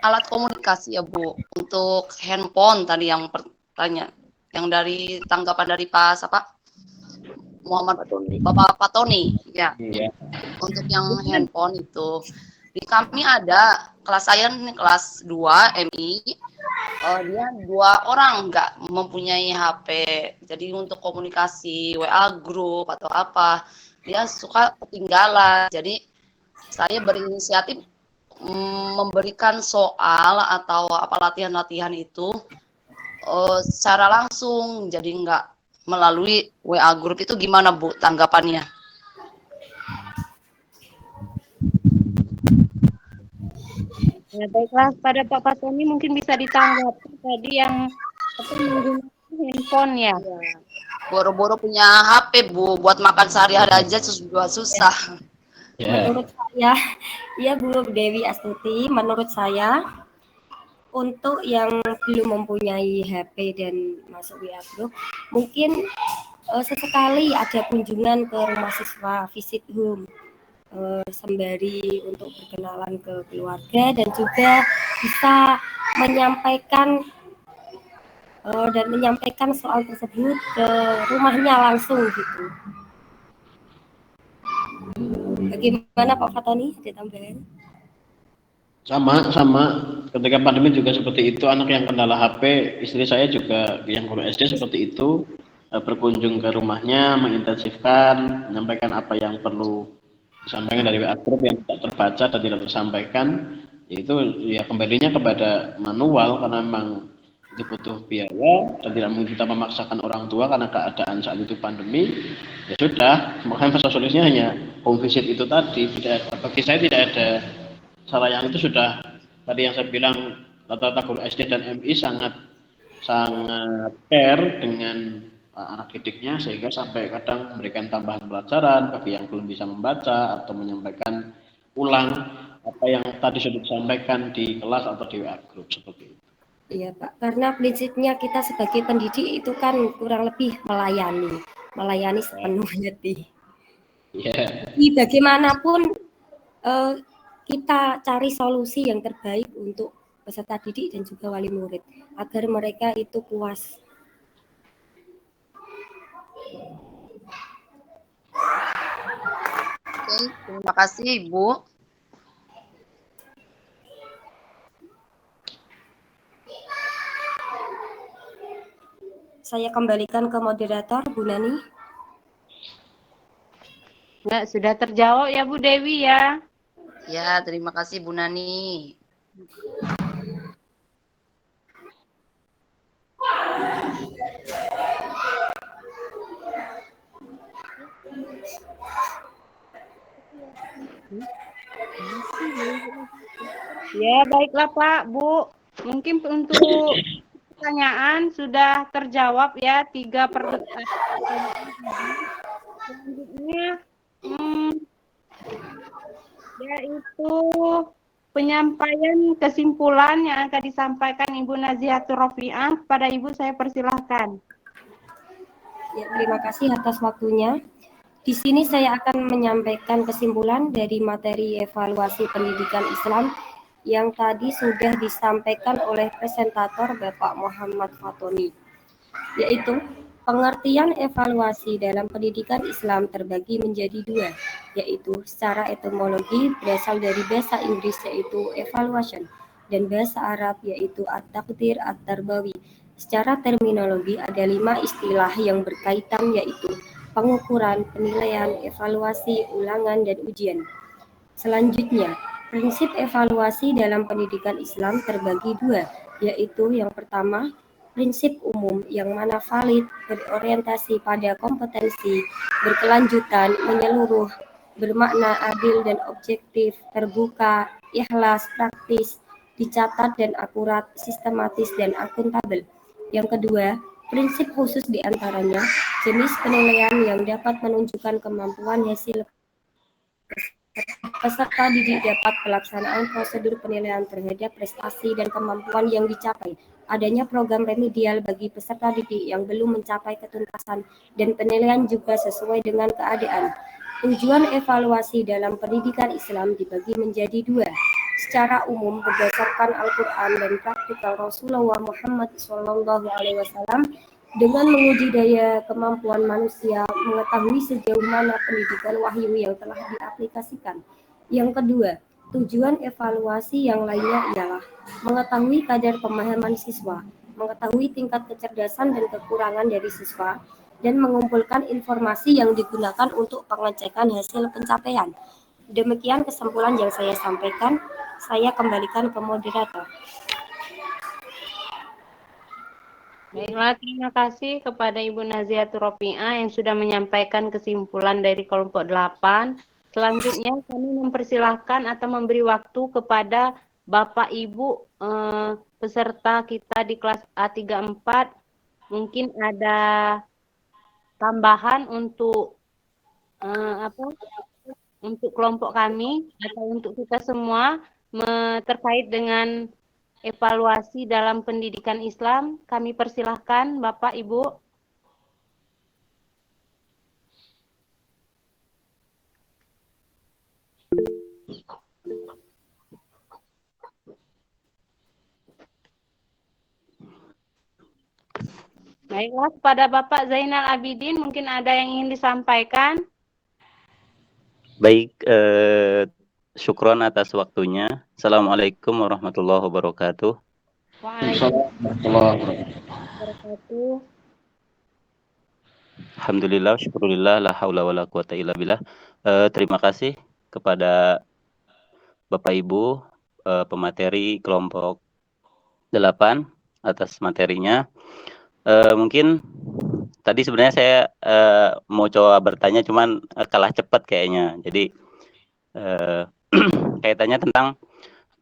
alat komunikasi ya Bu. Untuk handphone tadi yang pertanyaan, yang dari tanggapan dari Bapak Fatoni ya. Untuk yang handphone itu di kami ada kelas saya ini kelas 2 MI. Dia 2 orang nggak mempunyai HP. Jadi untuk komunikasi WA grup atau apa dia suka ketinggalan. Jadi saya berinisiatif memberikan soal atau latihan-latihan itu secara langsung, jadi nggak melalui WA grup. Itu gimana Bu tanggapannya? Ya, baiklah, pada Pak Fatoni mungkin bisa ditanggapi tadi yang menggunakan handphone ya. Boro-boro punya HP Bu, buat makan sehari-hari aja susah. Menurut saya, ya Bu Dewi Astuti, menurut saya untuk yang belum mempunyai HP dan masuk WA group, mungkin sesekali ada kunjungan ke rumah siswa, visit home, sembari untuk berkenalan ke keluarga dan juga bisa menyampaikan soal tersebut ke rumahnya langsung gitu. Bagaimana Pak Fatoni? Ada tambahan? Sama ketika pandemi juga seperti itu, anak yang kendala HP, istri saya juga yang guru SD seperti itu, berkunjung ke rumahnya, mengintensifkan, menyampaikan apa yang perlu disampaikan dari WA group yang tidak terbaca dan tidak tersampaikan. Itu ya kembalinya kepada manual karena memang itu butuh biaya dan tidak mungkin kita memaksakan orang tua karena keadaan saat itu pandemi. Ya sudah, makanya solusinya hanya home visit itu tadi. Bagi saya tidak ada salah, yang itu sudah tadi yang saya bilang, rata-rata guru SD dan MI sangat care dengan anak didiknya sehingga sampai kadang memberikan tambahan pelajaran bagi yang belum bisa membaca atau menyampaikan ulang apa yang tadi sudah disampaikan di kelas atau di WA group seperti itu. Iya Pak, karena prinsipnya kita sebagai pendidik itu kan kurang lebih melayani sepenuh hati. Yeah. Bagaimanapun kita cari solusi yang terbaik untuk peserta didik dan juga wali murid agar mereka itu puas. Oke, terima kasih Ibu. Saya kembalikan ke moderator Bu Nani. Ya, sudah terjawab ya Bu Dewi ya. Ya, terima kasih Bu Nani. Ya, baiklah Pak, Bu. Mungkin untuk pertanyaan sudah terjawab ya, 3 pertanyaan. selanjutnya yaitu penyampaian kesimpulan yang akan disampaikan Ibu Nazihatul Rofi'ah. Kepada Ibu saya persilahkan. Ya, terima kasih atas waktunya. Di sini saya akan menyampaikan kesimpulan dari materi evaluasi pendidikan Islam yang tadi sudah disampaikan oleh presentator Bapak Muhammad Fatoni, yaitu pengertian evaluasi dalam pendidikan Islam terbagi menjadi dua, yaitu secara etimologi berasal dari bahasa Inggris yaitu evaluation dan bahasa Arab yaitu at-taqdir at-tarbawi. Secara terminologi ada 5 istilah yang berkaitan yaitu pengukuran, penilaian, evaluasi, ulangan, dan ujian. Selanjutnya, prinsip evaluasi dalam pendidikan Islam terbagi dua, yaitu yang pertama, prinsip umum yang mana valid, berorientasi pada kompetensi, berkelanjutan, menyeluruh, bermakna adil dan objektif, terbuka, ikhlas, praktis, dicatat dan akurat, sistematis dan akuntabel. Yang kedua, prinsip khusus diantaranya, jenis penilaian yang dapat menunjukkan kemampuan hasil peserta didik dapat pelaksanaan prosedur penilaian terhadap prestasi dan kemampuan yang dicapai, adanya program remedial bagi peserta didik yang belum mencapai ketuntasan, dan penilaian juga sesuai dengan keadaan. Tujuan evaluasi dalam pendidikan Islam dibagi menjadi dua. Secara umum berdasarkan Al-Quran dan praktikal Rasulullah Muhammad SAW dengan menguji daya kemampuan manusia mengetahui sejauh mana pendidikan wahyu yang telah diaplikasikan. Yang kedua, tujuan evaluasi yang lainnya ialah mengetahui kadar pemahaman siswa, mengetahui tingkat kecerdasan dan kekurangan dari siswa, dan mengumpulkan informasi yang digunakan untuk pengecekan hasil pencapaian. Demikian kesimpulan yang saya sampaikan. Saya kembalikan ke moderator. Baiklah, terima kasih kepada Ibu Nazihatul Rofi'ah yang sudah menyampaikan kesimpulan dari kelompok 8. Selanjutnya kami mempersilahkan atau memberi waktu kepada Bapak Ibu peserta kita di kelas A34. Mungkin ada tambahan untuk untuk kelompok kami atau untuk kita semua terkait dengan evaluasi dalam pendidikan Islam. Kami persilahkan Bapak Ibu. Baiklah, kepada Bapak Zainal Abidin mungkin ada yang ingin disampaikan. Baik, syukron atas waktunya. Assalamualaikum warahmatullahi wabarakatuh. Waalaikumsalam warahmatullahi wabarakatuh. Alhamdulillah, syukurillah, la haula wala quwata illa billah. Terima kasih kepada Bapak Ibu pemateri kelompok 8 atas materinya. Mungkin tadi sebenarnya saya mau coba bertanya, cuman kalah cepat kayaknya. Jadi kaitannya tentang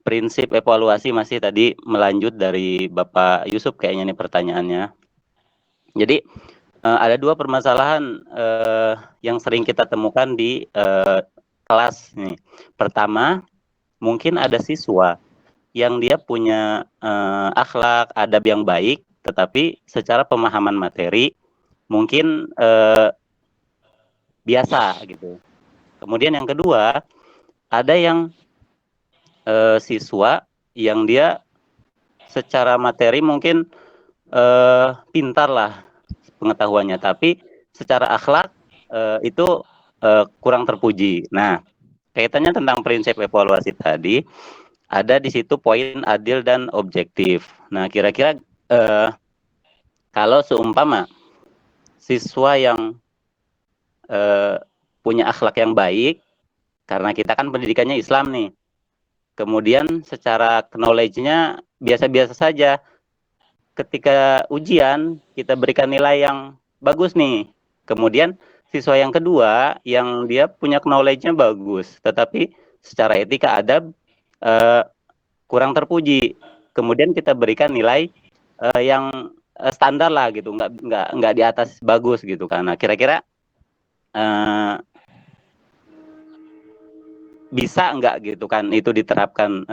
prinsip evaluasi masih tadi melanjut dari Bapak Yusuf kayaknya nih pertanyaannya. Jadi ada dua permasalahan yang sering kita temukan di kelas nih. Pertama, mungkin ada siswa yang dia punya akhlak, adab yang baik, tetapi secara pemahaman materi mungkin biasa gitu. Kemudian yang kedua, ada yang siswa yang dia secara materi mungkin pintar lah pengetahuannya, tapi secara akhlak itu kurang terpuji. Nah, kaitannya tentang prinsip evaluasi tadi, ada di situ poin adil dan objektif. Nah, kira-kira kalau seumpama siswa yang punya akhlak yang baik, karena kita kan pendidikannya Islam nih, kemudian secara knowledge-nya biasa-biasa saja, ketika ujian kita berikan nilai yang bagus nih, kemudian siswa yang kedua yang dia punya knowledge-nya bagus, tetapi secara etika adab kurang terpuji, kemudian kita berikan nilai yang standar lah gitu, nggak di atas bagus gitu kan. Nah, kira-kira bisa enggak gitu kan itu diterapkan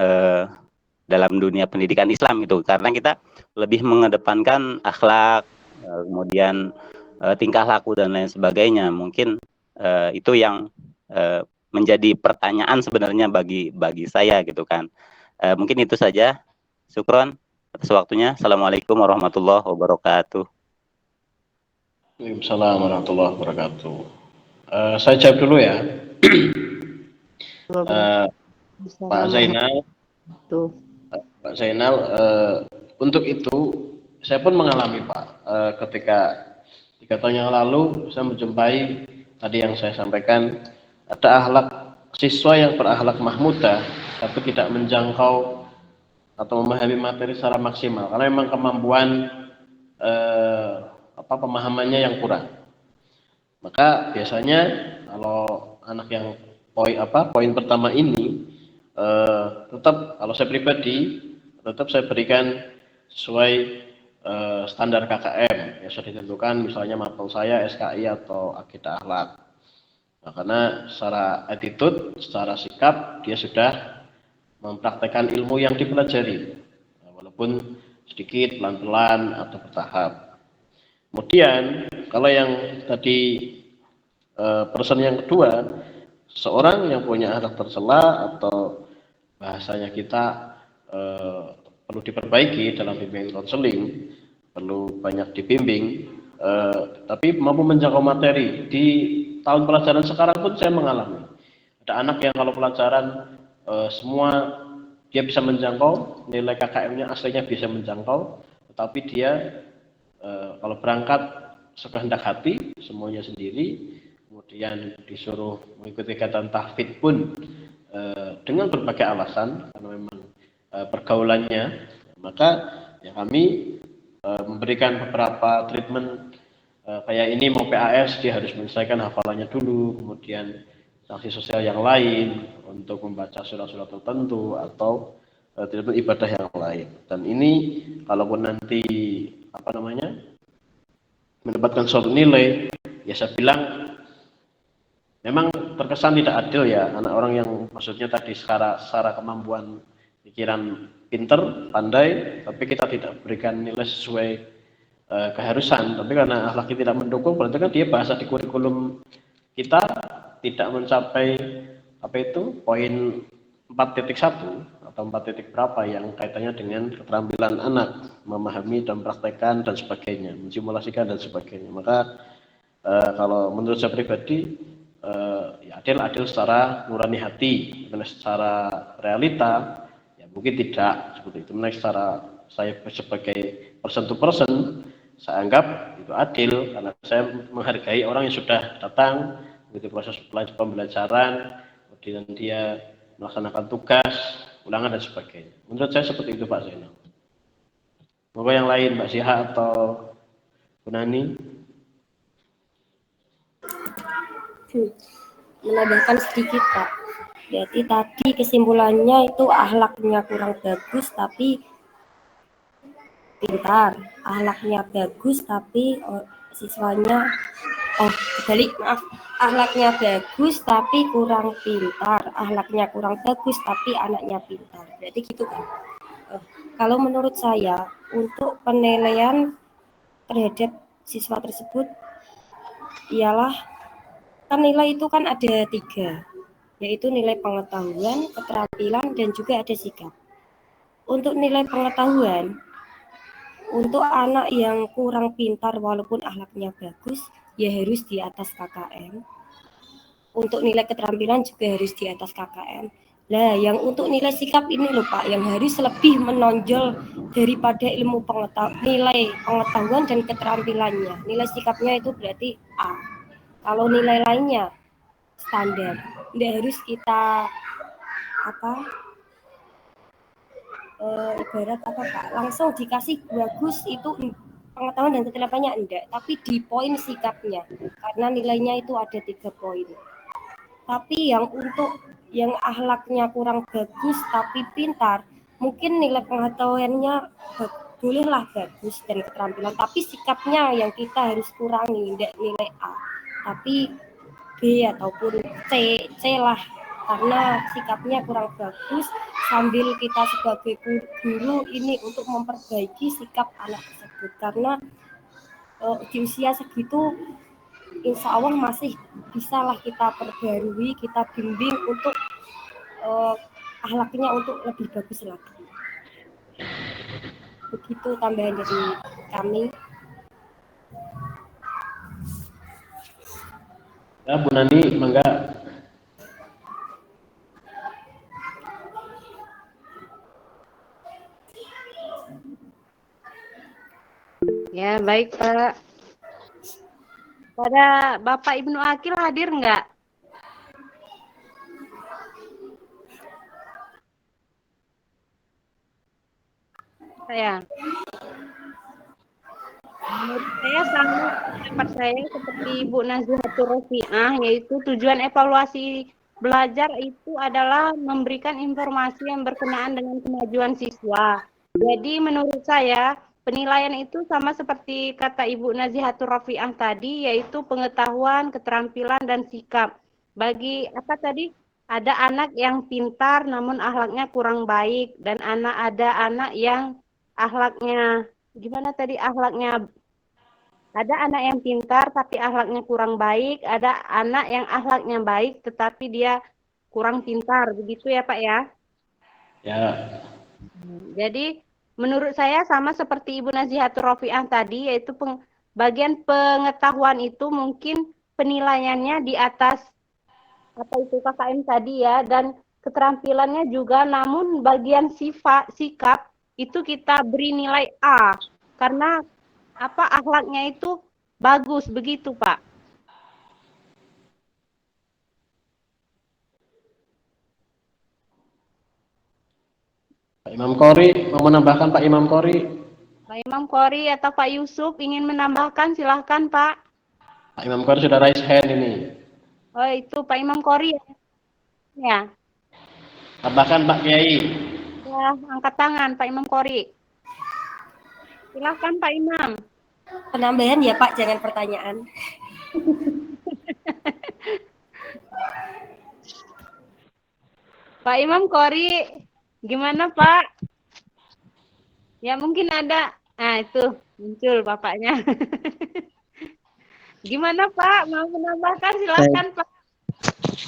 dalam dunia pendidikan Islam itu, karena kita lebih mengedepankan akhlak, kemudian tingkah laku dan lain sebagainya. Mungkin itu yang menjadi pertanyaan sebenarnya bagi saya gitu kan. Mungkin itu saja. Syukron atas waktunya. Assalamualaikum warahmatullahi wabarakatuh. Waalaikumsalam warahmatullahi wabarakatuh. Saya jawab dulu ya. Pak Zainal, Pak Zainal, untuk itu saya pun mengalami Pak. Ketika 3 tahun yang lalu saya menjumpai tadi yang saya sampaikan, ada akhlak siswa yang berakhlak mahmudah tapi tidak menjangkau atau memahami materi secara maksimal karena memang kemampuan pemahamannya yang kurang. Maka biasanya kalau anak yang poin pertama ini tetap kalau saya pribadi tetap saya berikan sesuai standar KKM yang sudah ditentukan, misalnya mapel saya SKI atau akidah akhlak. Nah, karena secara attitude, secara sikap dia sudah mempraktekkan ilmu yang dipelajari, walaupun sedikit, pelan-pelan atau bertahap. Kemudian kalau yang tadi person yang kedua, seorang yang punya akhlak tercela atau bahasanya kita perlu diperbaiki dalam bimbingan konseling, perlu banyak dibimbing, tapi mampu menjangkau materi. Di tahun pelajaran sekarang pun saya mengalami ada anak yang kalau pelajaran semua dia bisa menjangkau, nilai KKM-nya aslinya bisa menjangkau, tetapi dia kalau berangkat sekehendak hati, semuanya sendiri, kemudian disuruh mengikuti kegiatan tahfidz pun dengan berbagai alasan, karena memang pergaulannya, maka ya kami memberikan beberapa treatment kayak ini mau PAS, dia harus menyelesaikan hafalannya dulu, kemudian sanksi sosial yang lain untuk membaca surat-surat tertentu atau treatment ibadah yang lain. Dan ini kalaupun nanti mendapatkan suatu nilai, ya saya bilang memang terkesan tidak adil ya, anak orang yang maksudnya tadi secara kemampuan pikiran pinter, pandai, tapi kita tidak berikan nilai sesuai keharusan, tapi karena akhlaknya tidak mendukung, berarti kan dia bahasa di kurikulum kita tidak mencapai poin 4.1 atau 4 berapa yang kaitannya dengan keterampilan anak memahami dan praktekkan dan sebagainya, mensimulasikan dan sebagainya. Maka kalau menurut saya pribadi ya adil secara nurani hati, karena secara realita ya mungkin tidak seperti itu. Menaik secara saya sebagai person to person, saya anggap itu adil karena saya menghargai orang yang sudah datang mengikuti proses pembelajaran, kemudian dia melaksanakan tugas, ulangan dan sebagainya. Menurut saya seperti itu Pak Zainal. Moga yang lain Mbak Siha atau Bu Nani. Menambahkan sedikit Pak. Jadi tadi kesimpulannya itu akhlaknya kurang bagus tapi pintar, akhlaknya bagus tapi siswanya kebalik, maaf, akhlaknya bagus tapi kurang pintar, akhlaknya kurang bagus tapi anaknya pintar. Jadi gitu kan. Kalau menurut saya untuk penilaian terhadap siswa tersebut ialah kan nilai itu kan ada 3, yaitu nilai pengetahuan, keterampilan dan juga ada sikap. Untuk nilai pengetahuan, untuk anak yang kurang pintar walaupun akhlaknya bagus, ya harus di atas KKM. Untuk nilai keterampilan juga harus di atas KKM. Nah, yang untuk nilai sikap ini loh Pak, yang harus lebih menonjol daripada nilai pengetahuan dan keterampilannya. Nilai sikapnya itu berarti A. Kalau nilai lainnya standar, tidak harus kita ibarat Pak, langsung dikasih bagus itu pengetahuan dan keterampilannya enggak, tapi di poin sikapnya karena nilainya itu ada 3 poin. Tapi yang untuk yang akhlaknya kurang bagus tapi pintar, mungkin nilai pengetahuannya bolehlah bagus dan keterampilan, tapi sikapnya yang kita harus kurangi, enggak nilai A tapi B ataupun C lah karena sikapnya kurang bagus, sambil kita sebagai guru ini untuk memperbaiki sikap anak tersebut, karena di usia segitu insya Allah masih bisalah kita perbarui, kita bimbing untuk akhlaknya untuk lebih bagus lagi. Begitu tambahan dari kami. Ya, Bu Nani, mangga. Ya, baik Pak. Pada Bapak Ibnu Akil hadir enggak? Saya. Menurut saya sama pendapat saya seperti Ibu Nazihatul Rofiah, yaitu tujuan evaluasi belajar itu adalah memberikan informasi yang berkenaan dengan kemajuan siswa. Jadi menurut saya penilaian itu sama seperti kata Ibu Nazihatul Rofiah tadi, yaitu pengetahuan, keterampilan, dan sikap. Bagi apa tadi? Ada anak yang pintar namun akhlaknya kurang baik, dan ada anak yang akhlaknya gimana tadi, akhlaknya ada anak yang pintar tapi akhlaknya kurang baik, ada anak yang akhlaknya baik tetapi dia kurang pintar, begitu ya Pak ya? Ya. Jadi menurut saya sama seperti Ibu Nazihatul Rofiah tadi, yaitu bagian pengetahuan itu mungkin penilaiannya di atas apa itu KKM tadi ya, dan keterampilannya juga, namun bagian sikap itu kita beri nilai A karena apa, akhlaknya itu bagus, begitu Pak. Pak Imam Qori, mau menambahkan Pak Imam Qori? Pak Imam Qori atau Pak Yusuf ingin menambahkan, silahkan Pak. Pak Imam Qori sudah raise hand ini. Oh itu Pak Imam Qori ya? Tambahkan Pak Kiai. Ya, angkat tangan Pak Imam Qori. Silahkan Pak Imam. Penambahan ya Pak, jangan pertanyaan. Pak Imam Qori, gimana Pak? Ya mungkin ada, nah itu muncul bapaknya. Gimana Pak, mau menambahkan, silahkan Pak.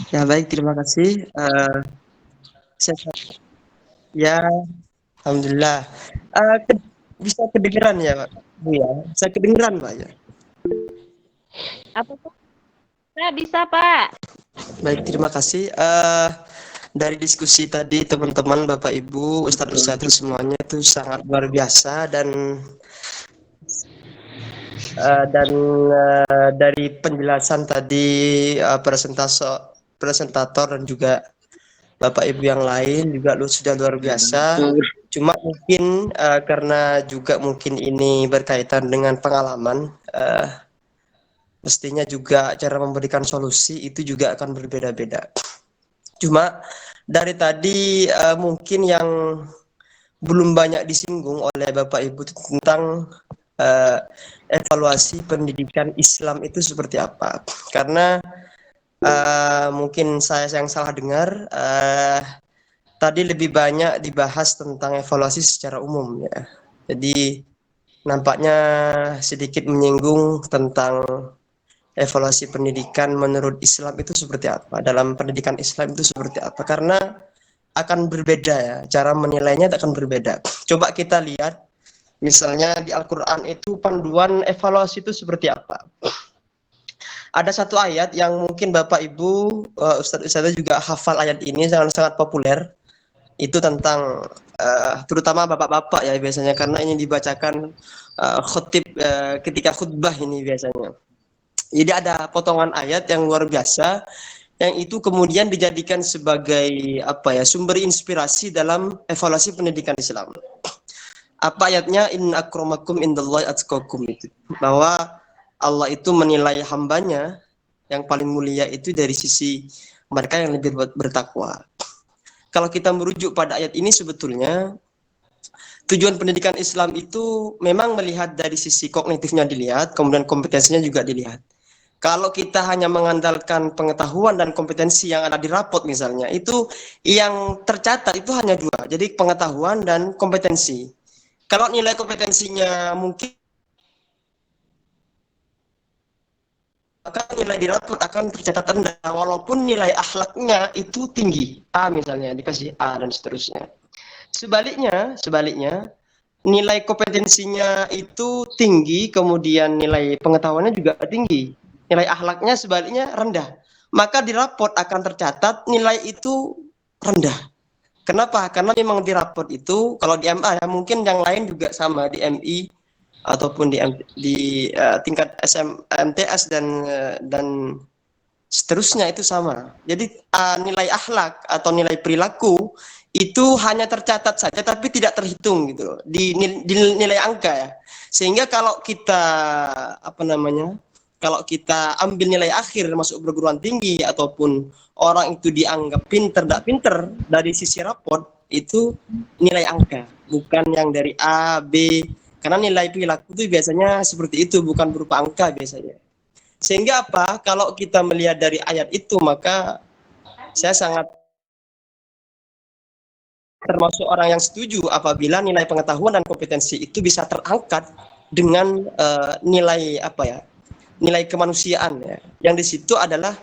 Ya baik, terima kasih. Ya, alhamdulillah. Bisa kedengeran ya Pak? Bu ya, saya kedengeran Pak ya. Apa Pak? Nah, bisa Pak. Baik, terima kasih. Dari diskusi tadi teman-teman, Bapak Ibu, Ustadz semuanya itu sangat luar biasa, dan dari penjelasan tadi presentator dan juga Bapak Ibu yang lain juga sudah luar biasa. Cuma mungkin karena juga mungkin ini berkaitan dengan pengalaman, mestinya juga cara memberikan solusi itu juga akan berbeda-beda. Cuma dari tadi mungkin yang belum banyak disinggung oleh Bapak Ibu tentang evaluasi pendidikan Islam itu seperti apa. Karena mungkin saya yang salah dengar, tadi lebih banyak dibahas tentang evaluasi secara umum ya. Jadi nampaknya sedikit menyinggung tentang evaluasi pendidikan menurut Islam itu seperti apa, dalam pendidikan Islam itu seperti apa, karena akan berbeda ya, cara menilainya akan berbeda. Coba kita lihat misalnya di Al-Quran itu panduan evaluasi itu seperti apa. Ada satu ayat yang mungkin Bapak Ibu, Ustadz juga hafal ayat ini, sangat populer. Itu tentang terutama bapak-bapak ya biasanya, karena ini dibacakan khutib ketika khutbah ini biasanya. Jadi ada potongan ayat yang luar biasa yang itu kemudian dijadikan sebagai sumber inspirasi dalam evaluasi pendidikan Islam. Apa ayatnya? Inna akramakum indallahi atqakum, itu bahwa Allah itu menilai hambanya yang paling mulia itu dari sisi mereka yang lebih bertakwa. Kalau kita merujuk pada ayat ini, sebetulnya tujuan pendidikan Islam itu memang melihat dari sisi kognitifnya dilihat, kemudian kompetensinya juga dilihat. Kalau kita hanya mengandalkan pengetahuan dan kompetensi yang ada di rapot misalnya, itu yang tercatat itu hanya 2. Jadi pengetahuan dan kompetensi. Kalau nilai kompetensinya mungkin, maka nilai di rapot akan tercatat rendah, walaupun nilai akhlaknya itu tinggi. A misalnya, dikasih A dan seterusnya. Sebaliknya, nilai kompetensinya itu tinggi, kemudian nilai pengetahuannya juga tinggi. Nilai akhlaknya sebaliknya rendah. Maka di raport akan tercatat nilai itu rendah. Kenapa? Karena memang di raport itu, kalau di MA ya, mungkin yang lain juga sama, di MI ataupun di tingkat MTS dan seterusnya itu sama. Jadi nilai akhlak atau nilai perilaku itu hanya tercatat saja tapi tidak terhitung gitu di nilai angka ya. Sehingga kalau kita kalau kita ambil nilai akhir masuk perguruan tinggi ataupun orang itu dianggap pinter tidak pinter dari sisi raport, itu nilai angka, bukan yang dari A, B. Karena nilai perilaku itu biasanya seperti itu, bukan berupa angka biasanya. Sehingga apa? Kalau kita melihat dari ayat itu, maka saya sangat termasuk orang yang setuju apabila nilai pengetahuan dan kompetensi itu bisa terangkat dengan nilai nilai kemanusiaan ya. Yang di situ adalah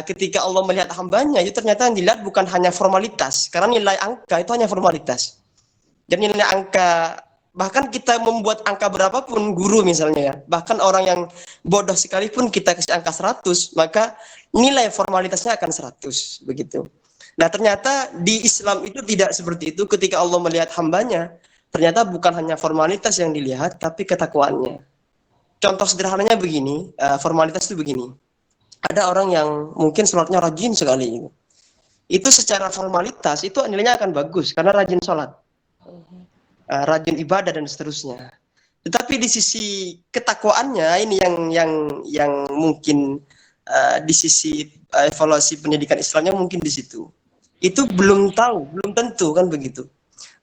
ketika Allah melihat hambanya itu ternyata yang dilihat bukan hanya formalitas, karena nilai angka itu hanya formalitas. Dan nilai angka, bahkan kita membuat angka berapapun, guru misalnya ya, bahkan orang yang bodoh sekalipun kita kasih angka 100, maka nilai formalitasnya akan 100 begitu. Nah ternyata di Islam itu tidak seperti itu. Ketika Allah melihat hambanya, ternyata bukan hanya formalitas yang dilihat, tapi ketakwaannya. Contoh sederhananya begini, formalitas itu begini. Ada orang yang mungkin sholatnya rajin sekali. Itu secara formalitas itu nilainya akan bagus karena rajin sholat, rajin ibadah dan seterusnya. Tetapi di sisi ketakwaannya ini yang mungkin di sisi evaluasi pendidikan Islamnya mungkin di situ. Itu belum tahu, belum tentu kan begitu.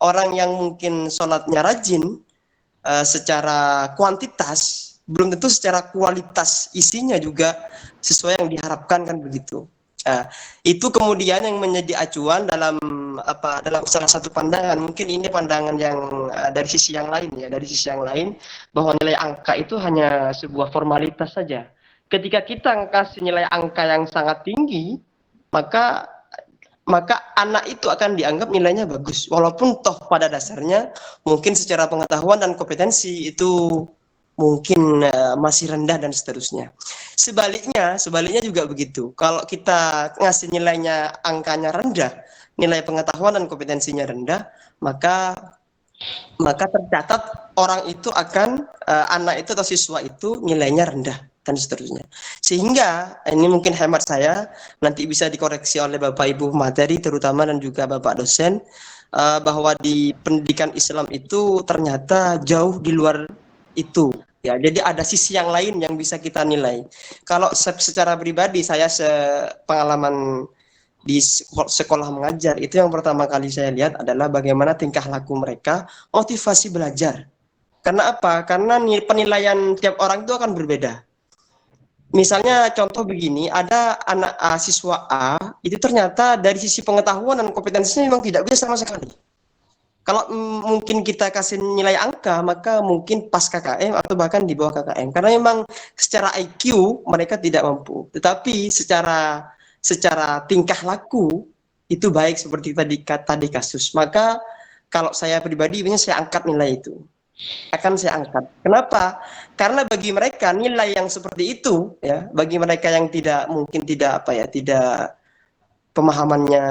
Orang yang mungkin sholatnya rajin secara kuantitas, belum tentu secara kualitas isinya juga sesuai yang diharapkan kan begitu. Itu kemudian yang menjadi acuan dalam salah satu pandangan, mungkin ini pandangan yang dari sisi yang lain ya, dari sisi yang lain bahwa nilai angka itu hanya sebuah formalitas saja. Ketika kita kasih nilai angka yang sangat tinggi, maka anak itu akan dianggap nilainya bagus, walaupun toh pada dasarnya mungkin secara pengetahuan dan kompetensi itu mungkin masih rendah dan seterusnya. Sebaliknya juga begitu. Kalau kita ngasih nilainya angkanya rendah, nilai pengetahuan dan kompetensinya rendah, maka tercatat orang itu akan anak itu atau siswa itu nilainya rendah dan seterusnya. Sehingga ini mungkin hemat saya, nanti bisa dikoreksi oleh Bapak Ibu materi terutama dan juga Bapak dosen, bahwa di pendidikan Islam itu ternyata jauh di luar itu ya. Jadi ada sisi yang lain yang bisa kita nilai. Kalau secara pribadi saya pengalaman di sekolah mengajar itu yang pertama kali saya lihat adalah bagaimana tingkah laku mereka, motivasi belajar. Karena apa? Karena penilaian tiap orang itu akan berbeda. Misalnya contoh begini, ada anak siswa A itu ternyata dari sisi pengetahuan dan kompetensinya memang tidak bisa sama sekali. Kalau mungkin kita kasih nilai angka, maka mungkin pas KKM atau bahkan di bawah KKM. Karena memang secara IQ mereka tidak mampu. Tetapi secara tingkah laku itu baik seperti tadi kasus. Maka kalau saya pribadi biasanya saya angkat nilai itu. Akan saya angkat. Kenapa? Karena bagi mereka nilai yang seperti itu ya, bagi mereka yang tidak pemahamannya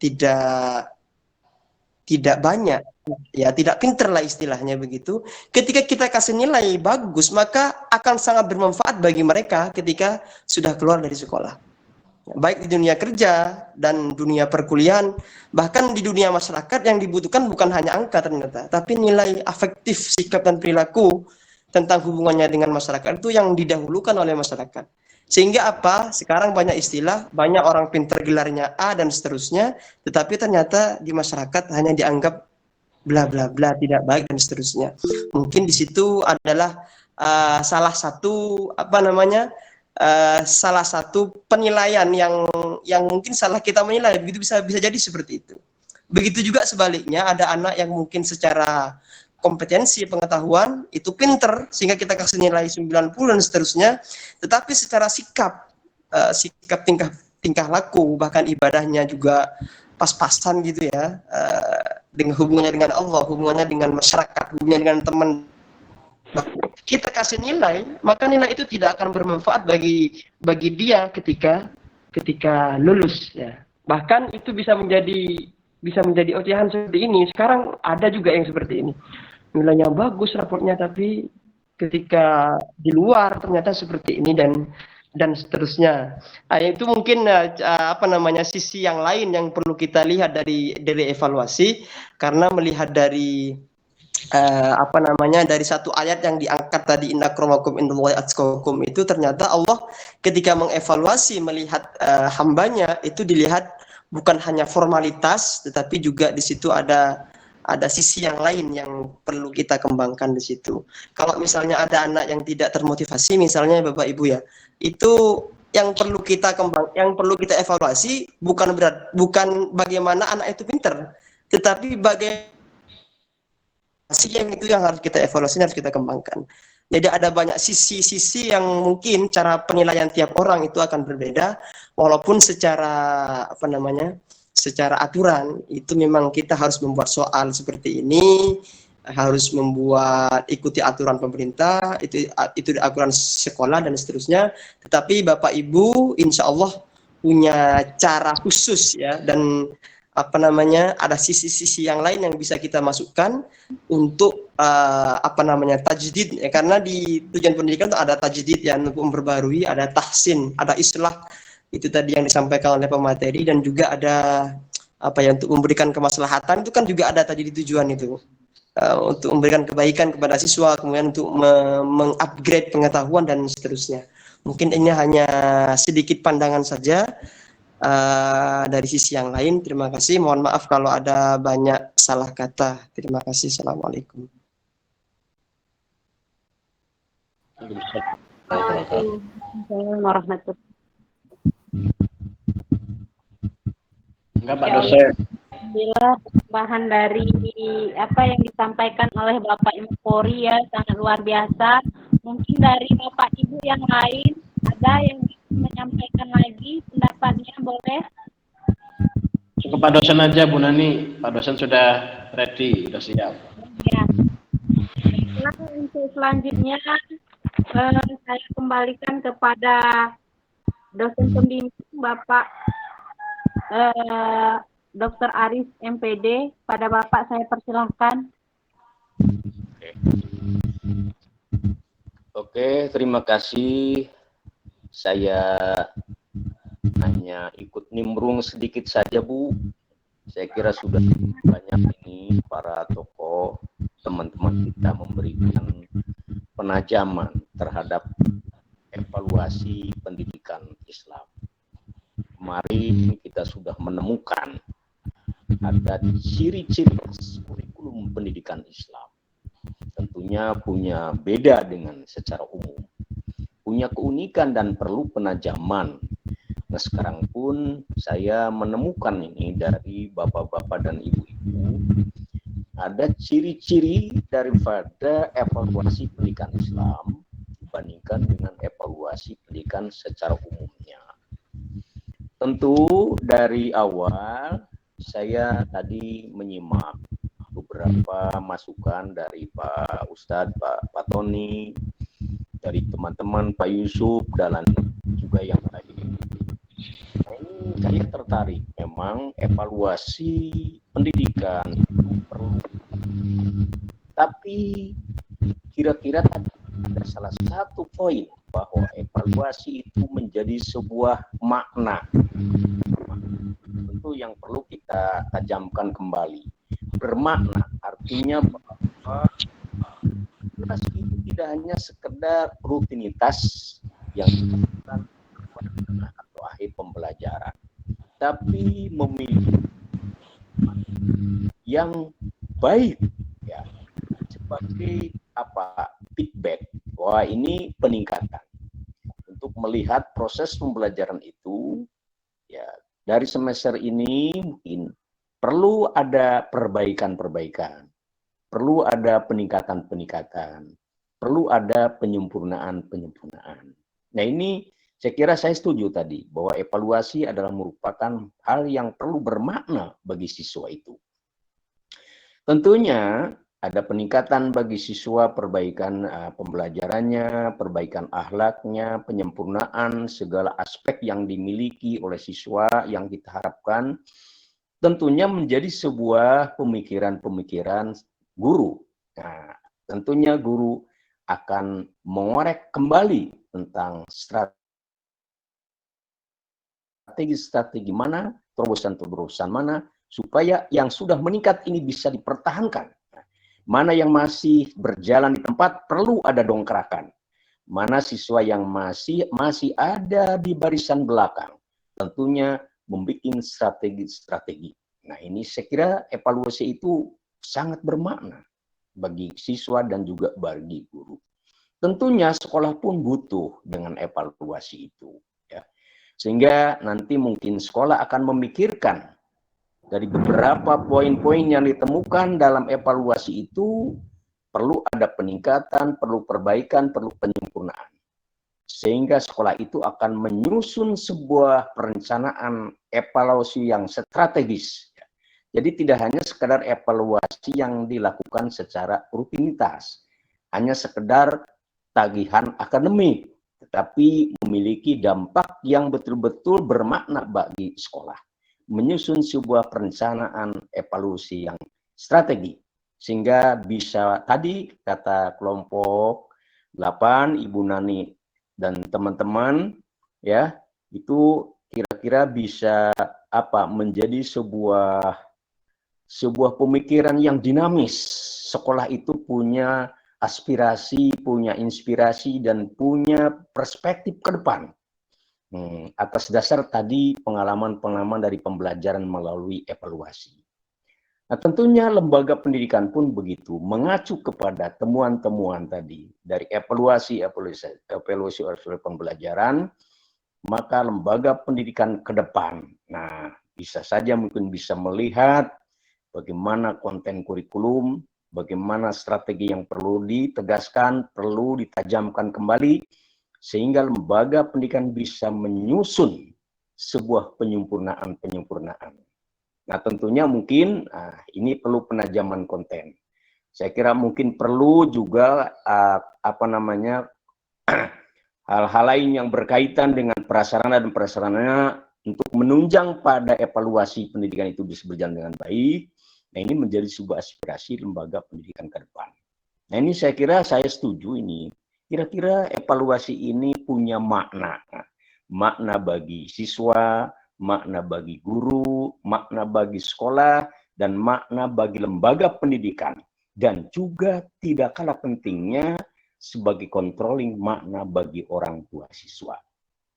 tidak banyak ya, tidak pinter lah istilahnya begitu. Ketika kita kasih nilai bagus, maka akan sangat bermanfaat bagi mereka ketika sudah keluar dari sekolah, baik di dunia kerja dan dunia perkuliahan, bahkan di dunia masyarakat. Yang dibutuhkan bukan hanya angka ternyata, tapi nilai afektif, sikap dan perilaku tentang hubungannya dengan masyarakat itu yang didahulukan oleh masyarakat. Sehingga apa? Sekarang banyak istilah, banyak orang pinter gelarnya A dan seterusnya, tetapi ternyata di masyarakat hanya dianggap bla bla bla, tidak baik dan seterusnya. Mungkin di situ adalah salah satu salah satu penilaian yang mungkin salah kita menilai, begitu bisa jadi seperti itu. Begitu juga sebaliknya, ada anak yang mungkin secara kompetensi pengetahuan itu pinter sehingga kita kasih nilai 90 dan seterusnya, tetapi secara sikap tingkah laku bahkan ibadahnya juga pas-pasan gitu ya, dengan hubungannya dengan Allah, hubungannya dengan masyarakat, hubungannya dengan teman, kita kasih nilai, maka nilai itu tidak akan bermanfaat bagi dia ketika lulus ya. Bahkan itu bisa menjadi ocehan seperti ini. Sekarang ada juga yang seperti ini. Nilainya bagus raportnya, tapi ketika di luar ternyata seperti ini dan seterusnya. Itu mungkin sisi yang lain yang perlu kita lihat dari evaluasi, karena melihat dari dari satu ayat yang diangkat tadi, inna akramakum indallahi atqakum, itu ternyata Allah ketika mengevaluasi melihat hambanya itu dilihat bukan hanya formalitas, tetapi juga di situ ada sisi yang lain yang perlu kita kembangkan di situ. Kalau misalnya ada anak yang tidak termotivasi misalnya Bapak Ibu ya, itu yang perlu kita evaluasi bukan bagaimana anak itu pintar, tetapi bagaimana itu yang harus kita evaluasi, harus kita kembangkan. Jadi ada banyak sisi-sisi yang mungkin cara penilaian tiap orang itu akan berbeda, walaupun secara secara aturan itu memang kita harus membuat soal seperti ini, harus ikuti aturan pemerintah, itu aturan sekolah dan seterusnya. Tetapi Bapak Ibu insya Allah punya cara khusus ya, dan ada sisi-sisi yang lain yang bisa kita masukkan untuk tajdid ya, karena di tujuan pendidikan itu ada tajdid ya, untuk memperbarui, ada tahsin, ada islah, itu tadi yang disampaikan oleh pemateri, dan juga ada untuk memberikan kemaslahatan, itu kan juga ada tadi di tujuan itu, untuk memberikan kebaikan kepada siswa, kemudian untuk mengupgrade pengetahuan dan seterusnya. Mungkin ini hanya sedikit pandangan saja dari sisi yang lain. Terima kasih, mohon maaf kalau ada banyak salah kata. Terima kasih. Assalamualaikum. Enggak Pak dosen. Bila bahan dari apa yang disampaikan oleh Bapak Empori ya, sangat luar biasa. Mungkin dari Bapak Ibu yang lain ada yang menyampaikan lagi pendapatnya, boleh? Cukup Pak dosen aja Bu Nani. Pak dosen sudah ready, sudah siap. Ya. Nah, untuk selanjutnya saya kembalikan kepada dosen pembimbing Bapak Dr. Aris MPD. Pada Bapak saya persilahkan. Oke, terima kasih. Saya hanya ikut nimbrung sedikit saja Bu. Saya kira sudah banyak ini para tokoh, teman-teman kita memberikan penajaman terhadap evaluasi pendidikan Islam. Kemarin kita sudah menemukan ada ciri-ciri kurikulum pendidikan Islam. Tentunya punya beda dengan secara umum, punya keunikan dan perlu penajaman. Nah, sekarang pun saya menemukan ini dari bapak-bapak dan ibu-ibu, ada ciri-ciri daripada evaluasi pendidikan Islam dibandingkan dengan evaluasi pendidikan secara umumnya. Tentu dari awal saya tadi menyimak beberapa masukan dari Pak Ustadz, Pak Tony, dari teman-teman Pak Yusuf, dan juga yang lain. Nah, ini saya tertarik, memang evaluasi pendidikan itu perlu. Tapi kira-kira ada salah satu poin bahwa evaluasi itu menjadi sebuah makna. Tentu yang perlu kita tajamkan kembali. Bermakna artinya bahwa evaluasi itu tidak hanya sekedar rutinitas yang dilakukan atau akhir pembelajaran, tapi memiliki yang baik ya, sebagai feedback bahwa ini peningkatan untuk melihat proses pembelajaran itu ya dari semester ini mungkin perlu ada perbaikan-perbaikan, perlu ada peningkatan-peningkatan, perlu ada penyempurnaan-penyempurnaan. Nah ini saya kira saya setuju tadi bahwa evaluasi adalah merupakan hal yang perlu bermakna bagi siswa itu. Tentunya ada peningkatan bagi siswa, perbaikan pembelajarannya, perbaikan akhlaknya, penyempurnaan segala aspek yang dimiliki oleh siswa yang kita harapkan tentunya menjadi sebuah pemikiran-pemikiran guru. Nah, tentunya guru akan mengorek kembali tentang strategi mana, terobosan-terobosan mana, supaya yang sudah meningkat ini bisa dipertahankan. Mana yang masih berjalan di tempat, perlu ada dongkrakan. Mana siswa yang masih ada di barisan belakang, tentunya membuat strategi-strategi. Nah ini saya kira evaluasi itu sangat bermakna bagi siswa dan juga bagi guru. Tentunya sekolah pun butuh dengan evaluasi itu. Ya. Sehingga nanti mungkin sekolah akan memikirkan dari beberapa poin-poin yang ditemukan dalam evaluasi itu perlu ada peningkatan, perlu perbaikan, perlu penyempurnaan. Sehingga sekolah itu akan menyusun sebuah perencanaan evaluasi yang strategis. Jadi tidak hanya sekedar evaluasi yang dilakukan secara rutinitas, hanya sekedar tagihan akademik, tetapi memiliki dampak yang betul-betul bermakna bagi sekolah. Menyusun sebuah perencanaan evaluasi yang strategi, sehingga bisa tadi kata kelompok 8, Ibu Nani dan teman-teman ya itu kira-kira bisa menjadi sebuah pemikiran yang dinamis. Sekolah itu punya aspirasi, punya inspirasi dan punya perspektif ke depan. Atas dasar tadi pengalaman-pengalaman dari pembelajaran melalui evaluasi. Nah, tentunya lembaga pendidikan pun begitu, mengacu kepada temuan-temuan tadi dari evaluasi pembelajaran, maka lembaga pendidikan ke depan, nah bisa saja mungkin bisa melihat bagaimana konten kurikulum, bagaimana strategi yang perlu ditegaskan, perlu ditajamkan kembali, sehingga lembaga pendidikan bisa menyusun sebuah penyempurnaan. Nah tentunya mungkin ini perlu penajaman konten. Saya kira mungkin perlu juga hal-hal lain yang berkaitan dengan prasarana dan prasarana untuk menunjang pada evaluasi pendidikan itu bisa berjalan dengan baik. Nah ini menjadi sebuah aspirasi lembaga pendidikan ke depan. Nah ini saya kira saya setuju ini. Kira-kira evaluasi ini punya makna. Makna bagi siswa, makna bagi guru, makna bagi sekolah, dan makna bagi lembaga pendidikan. Dan juga tidak kalah pentingnya sebagai controlling makna bagi orang tua siswa.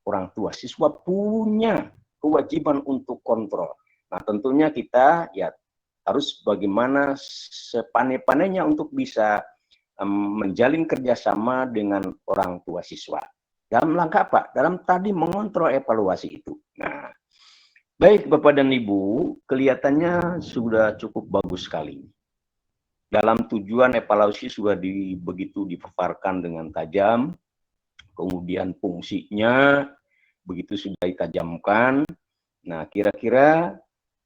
Orang tua siswa punya kewajiban untuk kontrol. Nah tentunya kita ya harus bagaimana sepandai-pandainya untuk bisa menjalin kerjasama dengan orang tua siswa. Dalam langkah apa? Dalam tadi mengontrol evaluasi itu. Nah, baik Bapak dan Ibu, kelihatannya sudah cukup bagus sekali. Dalam tujuan evaluasi sudah begitu dipaparkan dengan tajam, kemudian fungsinya begitu sudah ditajamkan. Nah, kira-kira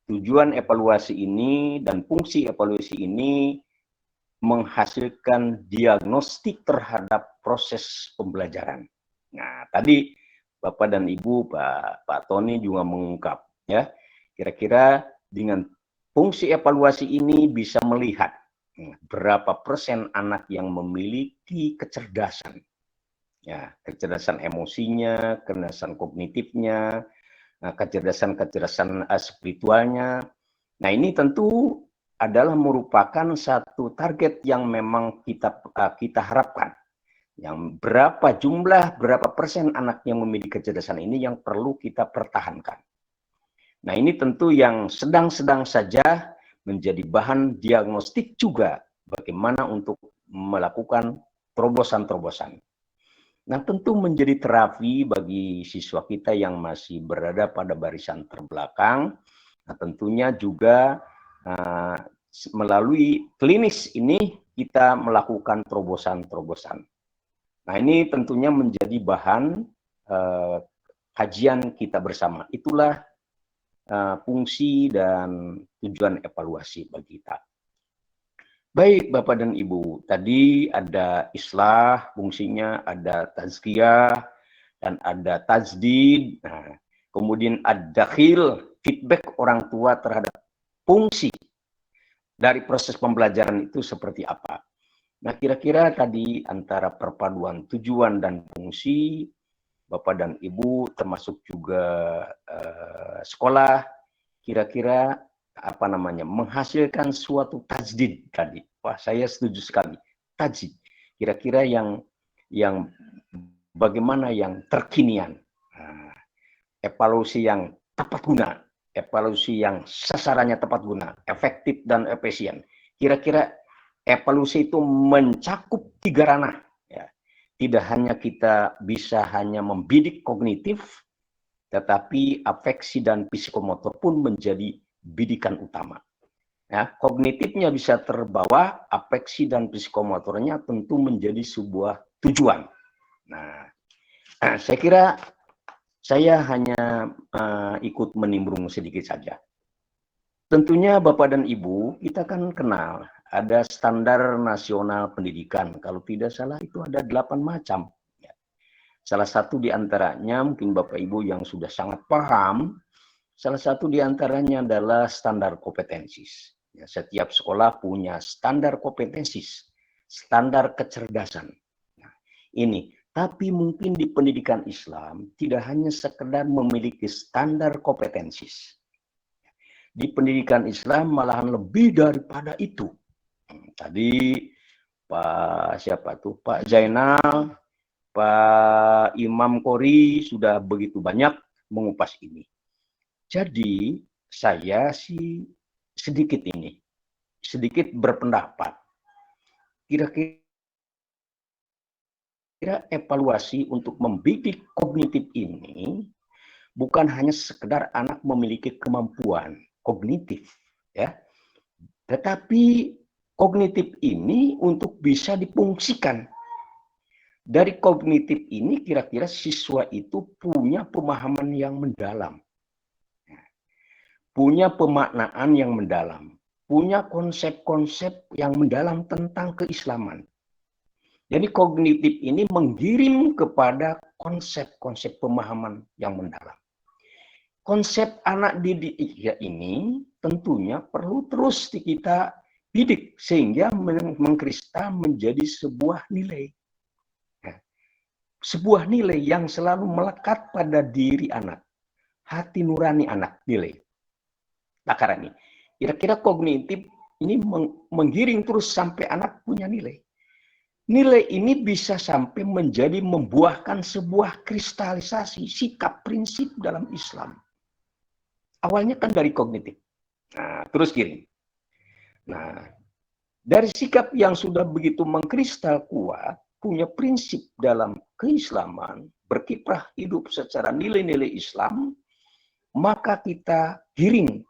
tujuan evaluasi ini dan fungsi evaluasi ini menghasilkan diagnostik terhadap proses pembelajaran. Nah, tadi Bapak dan Ibu, Pak Tony juga mengungkap, ya, kira-kira dengan fungsi evaluasi ini bisa melihat berapa persen anak yang memiliki kecerdasan, ya, kecerdasan emosinya, kecerdasan kognitifnya, kecerdasan spiritualnya. Nah, ini tentu adalah merupakan satu target yang memang kita harapkan. Yang berapa persen anak yang memiliki kecerdasan ini yang perlu kita pertahankan. Nah, ini tentu yang sedang-sedang saja menjadi bahan diagnostik juga bagaimana untuk melakukan terobosan-terobosan. Nah, tentu menjadi terapi bagi siswa kita yang masih berada pada barisan terbelakang. Nah, tentunya juga melalui klinis ini kita melakukan terobosan-terobosan. Nah, ini tentunya menjadi bahan kajian kita bersama. Itulah fungsi dan tujuan evaluasi bagi kita. Baik, Bapak dan Ibu, tadi ada islah fungsinya, ada tazkiyah, dan ada tajdid. Nah, kemudian ada feedback orang tua terhadap fungsi dari proses pembelajaran itu seperti apa. Nah, kira-kira tadi antara perpaduan tujuan dan fungsi, Bapak dan Ibu, termasuk juga sekolah, kira-kira menghasilkan suatu tajdid tadi. Wah, saya setuju sekali. Tajdid. Kira-kira yang bagaimana yang terkinian. Evaluasi yang tepat guna. Evaluasi yang sasarannya tepat guna. Efektif dan efisien. Kira-kira evaluasi itu mencakup 3 ranah. Ya. Tidak hanya kita bisa hanya membidik kognitif, tetapi afeksi dan psikomotor pun menjadi bidikan utama. Ya, kognitifnya bisa terbawa, afeksi dan psikomotornya tentu menjadi sebuah tujuan. Nah, saya kira saya hanya ikut menimbrung sedikit saja. Tentunya Bapak dan Ibu, kita kan kenal ada standar nasional pendidikan. Kalau tidak salah itu ada 8 macam. Salah satu di antaranya mungkin Bapak Ibu yang sudah sangat paham, salah satu di antaranya adalah standar kompetensis. Ya, setiap sekolah punya standar kompetensis, standar kecerdasan. Nah, ini, tapi mungkin di pendidikan Islam tidak hanya sekedar memiliki standar kompetensis. Di pendidikan Islam malahan lebih daripada itu. Tadi Pak Zainal, Pak Imam Kori sudah begitu banyak mengupas ini. Jadi saya sih sedikit berpendapat. Kira-kira evaluasi untuk membidik kognitif ini bukan hanya sekedar anak memiliki kemampuan kognitif, ya, tetapi kognitif ini untuk bisa difungsikan. Dari kognitif ini kira-kira siswa itu punya pemahaman yang mendalam. Punya pemaknaan yang mendalam, punya konsep-konsep yang mendalam tentang keislaman. Jadi kognitif ini menggiring kepada konsep-konsep pemahaman yang mendalam. Konsep anak didik ini tentunya perlu terus kita didik sehingga mengkristal menjadi sebuah nilai. Sebuah nilai yang selalu melekat pada diri anak, hati nurani anak, nilai. Takaran ini. Kira-kira kognitif ini menggiring terus sampai anak punya nilai. Nilai ini bisa sampai menjadi membuahkan sebuah kristalisasi sikap prinsip dalam Islam. Awalnya kan dari kognitif. Nah, terus kirim. Nah, dari sikap yang sudah begitu mengkristal kuat, punya prinsip dalam keislaman, berkiprah hidup secara nilai-nilai Islam, maka kita giring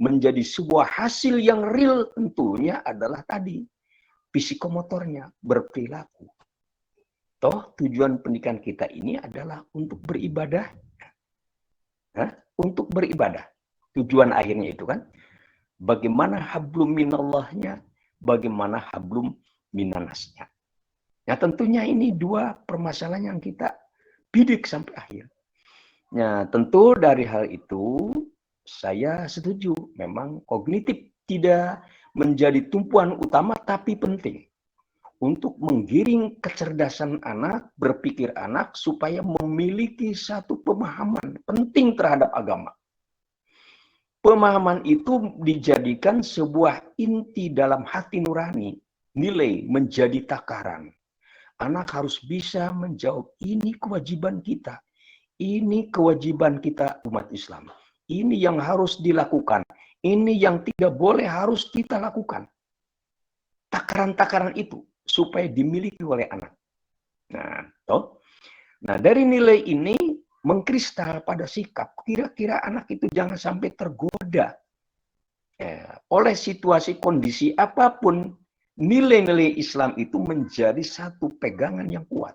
menjadi sebuah hasil yang real tentunya adalah tadi psikomotornya, berperilaku. Toh tujuan pendidikan kita ini adalah untuk beribadah. Untuk beribadah. Tujuan akhirnya itu kan. Bagaimana hablum minallahnya, bagaimana hablum minanasnya. Nah tentunya ini 2 permasalahan yang kita bidik sampai akhir. Nah tentu dari hal itu, saya setuju, memang kognitif tidak menjadi tumpuan utama, tapi penting untuk menggiring kecerdasan anak, berpikir anak, supaya memiliki satu pemahaman penting terhadap agama. Pemahaman itu dijadikan sebuah inti dalam hati nurani, nilai menjadi takaran. Anak harus bisa menjawab, ini kewajiban kita, ini kewajiban kita umat Islam. Ini yang harus dilakukan. Ini yang tidak boleh harus kita lakukan. Takaran-takaran itu supaya dimiliki oleh anak. Nah, toh Nah, dari nilai ini mengkristal pada sikap. Kira-kira anak itu jangan sampai tergoda oleh situasi kondisi apapun. Nilai-nilai Islam itu menjadi satu pegangan yang kuat.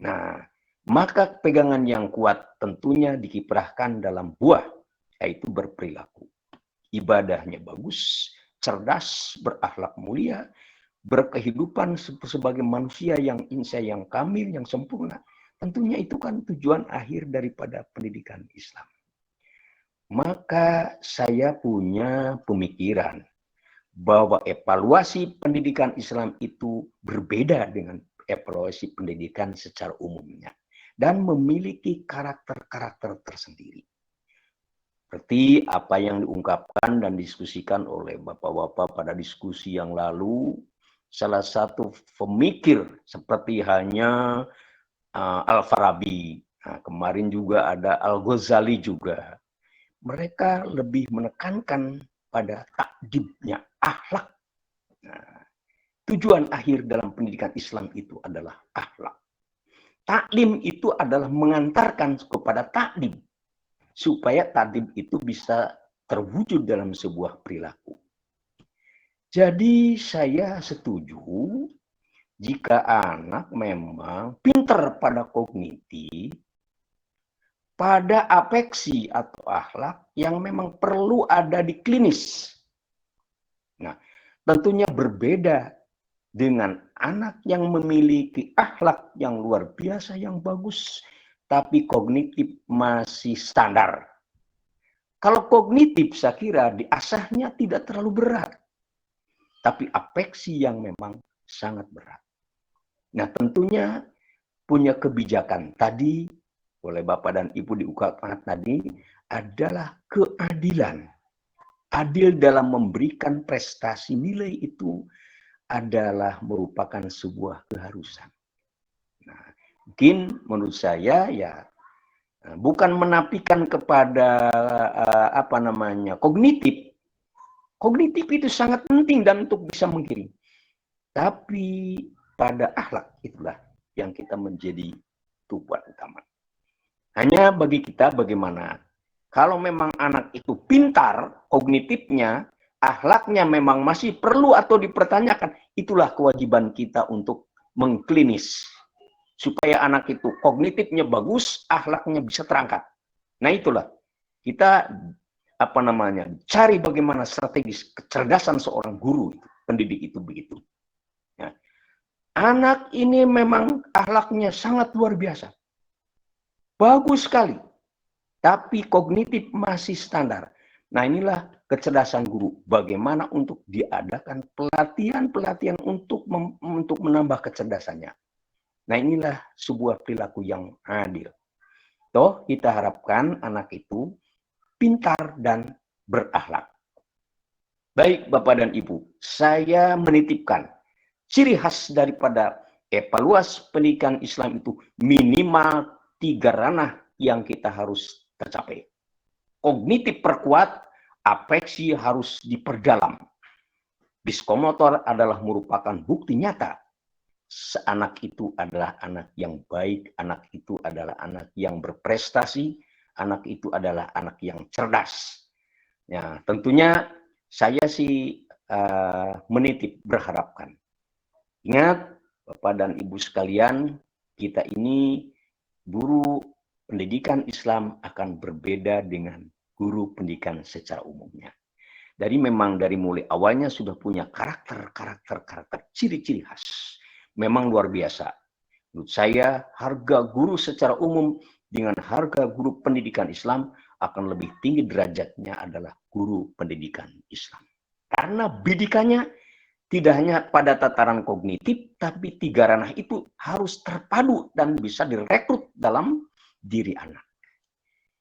Nah, maka pegangan yang kuat tentunya dikiprahkan dalam buah, yaitu berperilaku. Ibadahnya bagus, cerdas, berakhlak mulia, berkehidupan sebagai manusia yang insa, yang kamil, yang sempurna. Tentunya itu kan tujuan akhir daripada pendidikan Islam. Maka saya punya pemikiran bahwa evaluasi pendidikan Islam itu berbeda dengan evaluasi pendidikan secara umumnya dan memiliki karakter-karakter tersendiri. Seperti apa yang diungkapkan dan diskusikan oleh bapak-bapak pada diskusi yang lalu, salah satu pemikir seperti hanya Al-Farabi, kemarin juga ada Al-Ghazali juga, mereka lebih menekankan pada takdibnya, akhlak. Nah, tujuan akhir dalam pendidikan Islam itu adalah akhlak. Taklim itu adalah mengantarkan kepada takdim, supaya takdim itu bisa terwujud dalam sebuah perilaku. Jadi saya setuju jika anak memang pintar pada kognitif, pada afeksi atau akhlak yang memang perlu ada di klinis. Nah, tentunya berbeda dengan anak yang memiliki akhlak yang luar biasa, yang bagus, tapi kognitif masih standar. Kalau kognitif saya kira diasahnya tidak terlalu berat, tapi afeksi yang memang sangat berat. Nah, tentunya punya kebijakan tadi oleh Bapak dan Ibu diungkapkan tadi adalah keadilan. Adil dalam memberikan prestasi nilai itu adalah merupakan sebuah keharusan. Nah, mungkin menurut saya ya bukan menafikan kepada kognitif. Kognitif itu sangat penting dan untuk bisa mengiring. Tapi pada akhlak itulah yang kita menjadi tujuan utama. Hanya bagi kita bagaimana kalau memang anak itu pintar kognitifnya, akhlaknya memang masih perlu atau dipertanyakan, itulah kewajiban kita untuk mengklinis supaya anak itu kognitifnya bagus, akhlaknya bisa terangkat. Nah, itulah kita cari bagaimana strategis kecerdasan seorang guru, pendidik itu begitu. Ya. Anak ini memang akhlaknya sangat luar biasa. Bagus sekali. Tapi kognitif masih standar. Nah, inilah kecerdasan guru. Bagaimana untuk diadakan pelatihan-pelatihan untuk menambah kecerdasannya. Nah, inilah sebuah perilaku yang adil. Toh, kita harapkan anak itu pintar dan berakhlak. Baik, Bapak dan Ibu, saya menitipkan ciri khas daripada evaluasi pendidikan Islam itu minimal 3 ranah yang kita harus tercapai. Kognitif perkuat, afeksi harus diperdalam. Psikomotor adalah merupakan bukti nyata. Anak itu adalah anak yang baik, anak itu adalah anak yang berprestasi, anak itu adalah anak yang cerdas. Ya, tentunya saya sih menitip berharapkan. Ingat, Bapak dan Ibu sekalian, kita ini guru pendidikan Islam akan berbeda dengan guru pendidikan secara umumnya. Dari mulai awalnya sudah punya karakter ciri-ciri khas. Memang luar biasa. Menurut saya harga guru secara umum dengan harga guru pendidikan Islam akan lebih tinggi derajatnya adalah guru pendidikan Islam. Karena bidikannya tidak hanya pada tataran kognitif, tapi 3 ranah itu harus terpadu dan bisa direkrut dalam diri anak.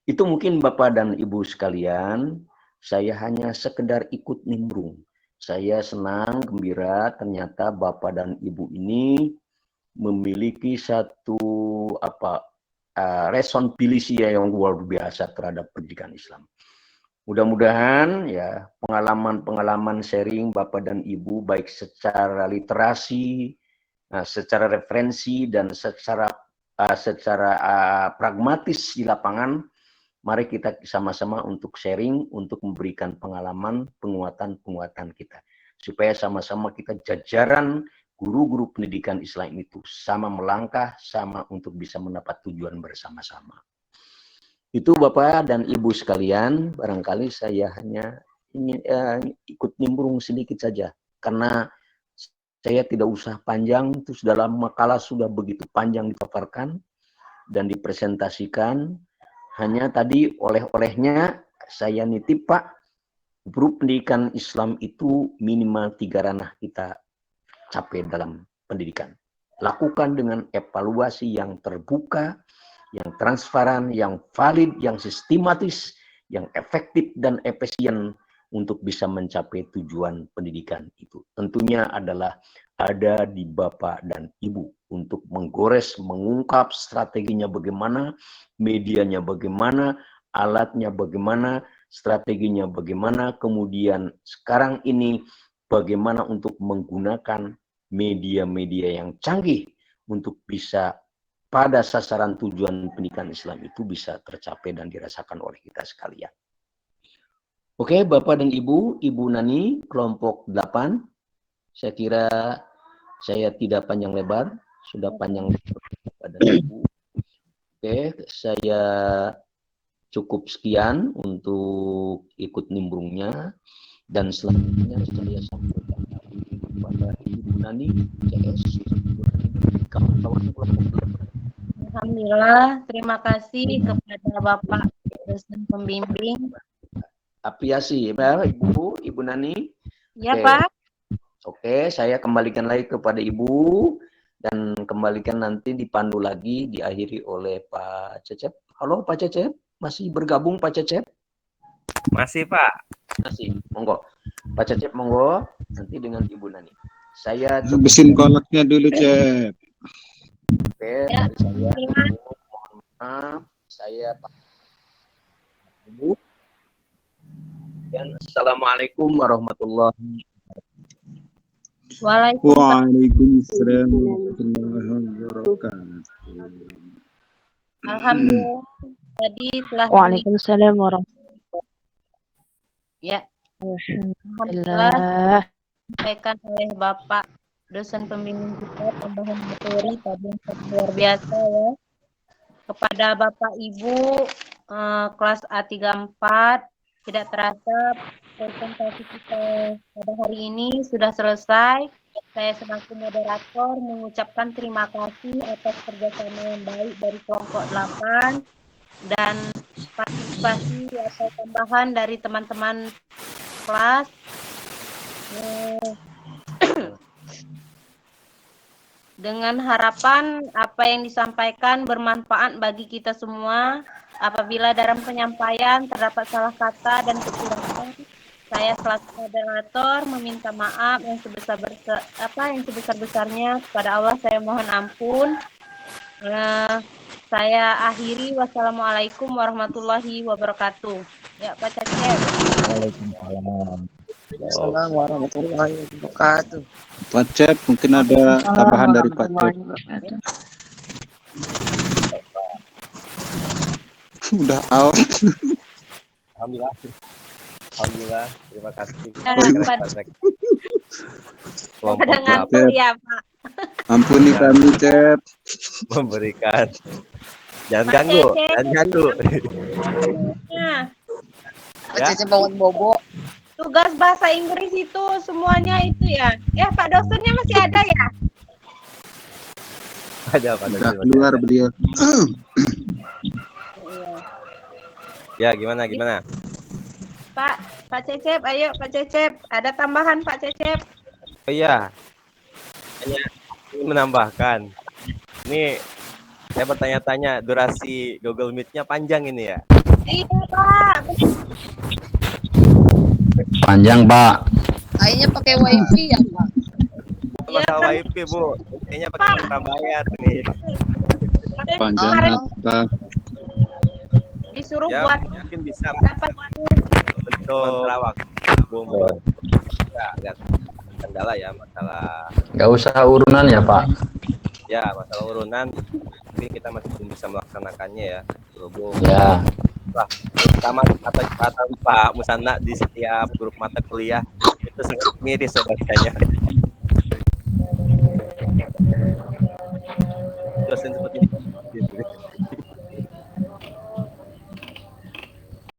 Itu mungkin Bapak dan Ibu sekalian, saya hanya sekedar ikut nimbrung. Saya senang, gembira, ternyata Bapak dan Ibu ini memiliki satu raison d'être yang luar biasa terhadap pendidikan Islam. Mudah-mudahan ya pengalaman-pengalaman sharing Bapak dan Ibu baik secara literasi, secara referensi dan secara secara pragmatis di lapangan, mari kita sama-sama untuk sharing, untuk memberikan pengalaman, penguatan kita. Supaya sama-sama kita jajaran guru-guru pendidikan Islam itu sama melangkah, sama untuk bisa mendapat tujuan bersama-sama. Itu Bapak dan Ibu sekalian, barangkali saya hanya ingin ikut nimbrung sedikit saja. Karena saya tidak usah panjang, terus dalam makalah sudah begitu panjang dipaparkan dan dipresentasikan. Hanya tadi oleh-olehnya saya nitip Pak, guru pendidikan Islam itu minimal 3 ranah kita capai dalam pendidikan. Lakukan dengan evaluasi yang terbuka, yang transparan, yang valid, yang sistematis, yang efektif dan efisien untuk bisa mencapai tujuan pendidikan itu. Tentunya adalah ada di Bapak dan Ibu untuk menggores, mengungkap strateginya bagaimana, medianya bagaimana, alatnya bagaimana, strateginya bagaimana, kemudian sekarang ini bagaimana untuk menggunakan media-media yang canggih untuk bisa pada sasaran tujuan pendidikan Islam itu bisa tercapai dan dirasakan oleh kita sekalian. Oke, Bapak dan Ibu, Ibu Nani, kelompok 8, saya kira saya tidak panjang lebar, sudah panjang lebar Bapak dan Ibu. Oke, saya cukup sekian untuk ikut nimbrungnya, dan selanjutnya saya sampaikan kepada Ibu Nani, CS, kawan-kawan kelompok 8. Alhamdulillah, terima kasih kepada Bapak dosen pembimbing. Apresiasi ya Ibu Nani. Ya, Oke. Pak. Oke, saya kembalikan lagi kepada Ibu dan kembalikan nanti dipandu lagi, diakhiri oleh Pak Cecep. Halo Pak Cecep, masih bergabung Pak Cecep? Masih Pak. Masih, monggo. Pak Cecep monggo, nanti dengan Ibu Nani. Saya habisin kolaknya dulu Cep. Oke, Ya, dari saya mohon maaf, saya Pak Ibu. Dan Assalamualaikum warahmatullahi wabarakatuh. Waalaikumsalam warahmatullahi wabarakatuh. Alhamdulillah. Tadi telah Waalaikumsalam warahmatullahi wabarakatuh. Ya, Alhamdulillah. disampaikan oleh Bapak dosen pembimbing kita tambahan materi tadi yang sangat luar biasa ya. Kepada Bapak Ibu kelas A34, tidak terasa presentasi kita pada hari ini sudah selesai. Saya selaku moderator mengucapkan terima kasih atas kerjasama yang baik dari kelompok 8 dan partisipasi atau tambahan dari teman-teman kelas. Dengan harapan apa yang disampaikan bermanfaat bagi kita semua. Apabila dalam penyampaian terdapat salah kata dan kekurangan, saya selaku moderator meminta maaf yang sebesar-besarnya kepada Allah. Saya mohon ampun. Saya akhiri. Wassalamualaikum warahmatullahi wabarakatuh. Ya, Pak Cecep. Waalaikumsalam. Assalamualaikum warahmatullahi wabarakatuh. Pak Cep, mungkin ada tambahan dari Pak Cep. Udah out. Alhamdulillah. Alhamdulillah, terima kasih. Kelompok Pada ngantuk ya, Pak. Ampuni kami Cep. memberikan. Jangan Pak ganggu, Cecep. jangan ganggu. Nah, Pak Cecep bangun bobo. tugas bahasa Inggris itu semuanya itu ya. Pak dosennya masih ada ya? Ada Pak. Udah keluar beliau. Ya, gimana? Pak Cecep, ayo Pak Cecep. Ada tambahan Pak Cecep? Oh iya. Hanya ingin menambahkan. Ini saya bertanya-tanya, durasi Google Meet-nya panjang ini ya? Iya, Pak. Panjang, Pak. Kayaknya pakai wifi ya, Pak. Masalah wifi, Bu. Kayaknya pakai Prabayar nih. Panjang apa? Disuruh Ya, buat mungkin bisa apa? bentuk lawak. Ya, lihat kendala ya, masalah Nggak usah urunan ya, Pak. ya, masalah urunan. tapi kita masih belum bisa melaksanakannya ya, berhubung Ya. lah terutama atau Pak Musanna di setiap grup mata kuliah itu sangat miris ya bacanya.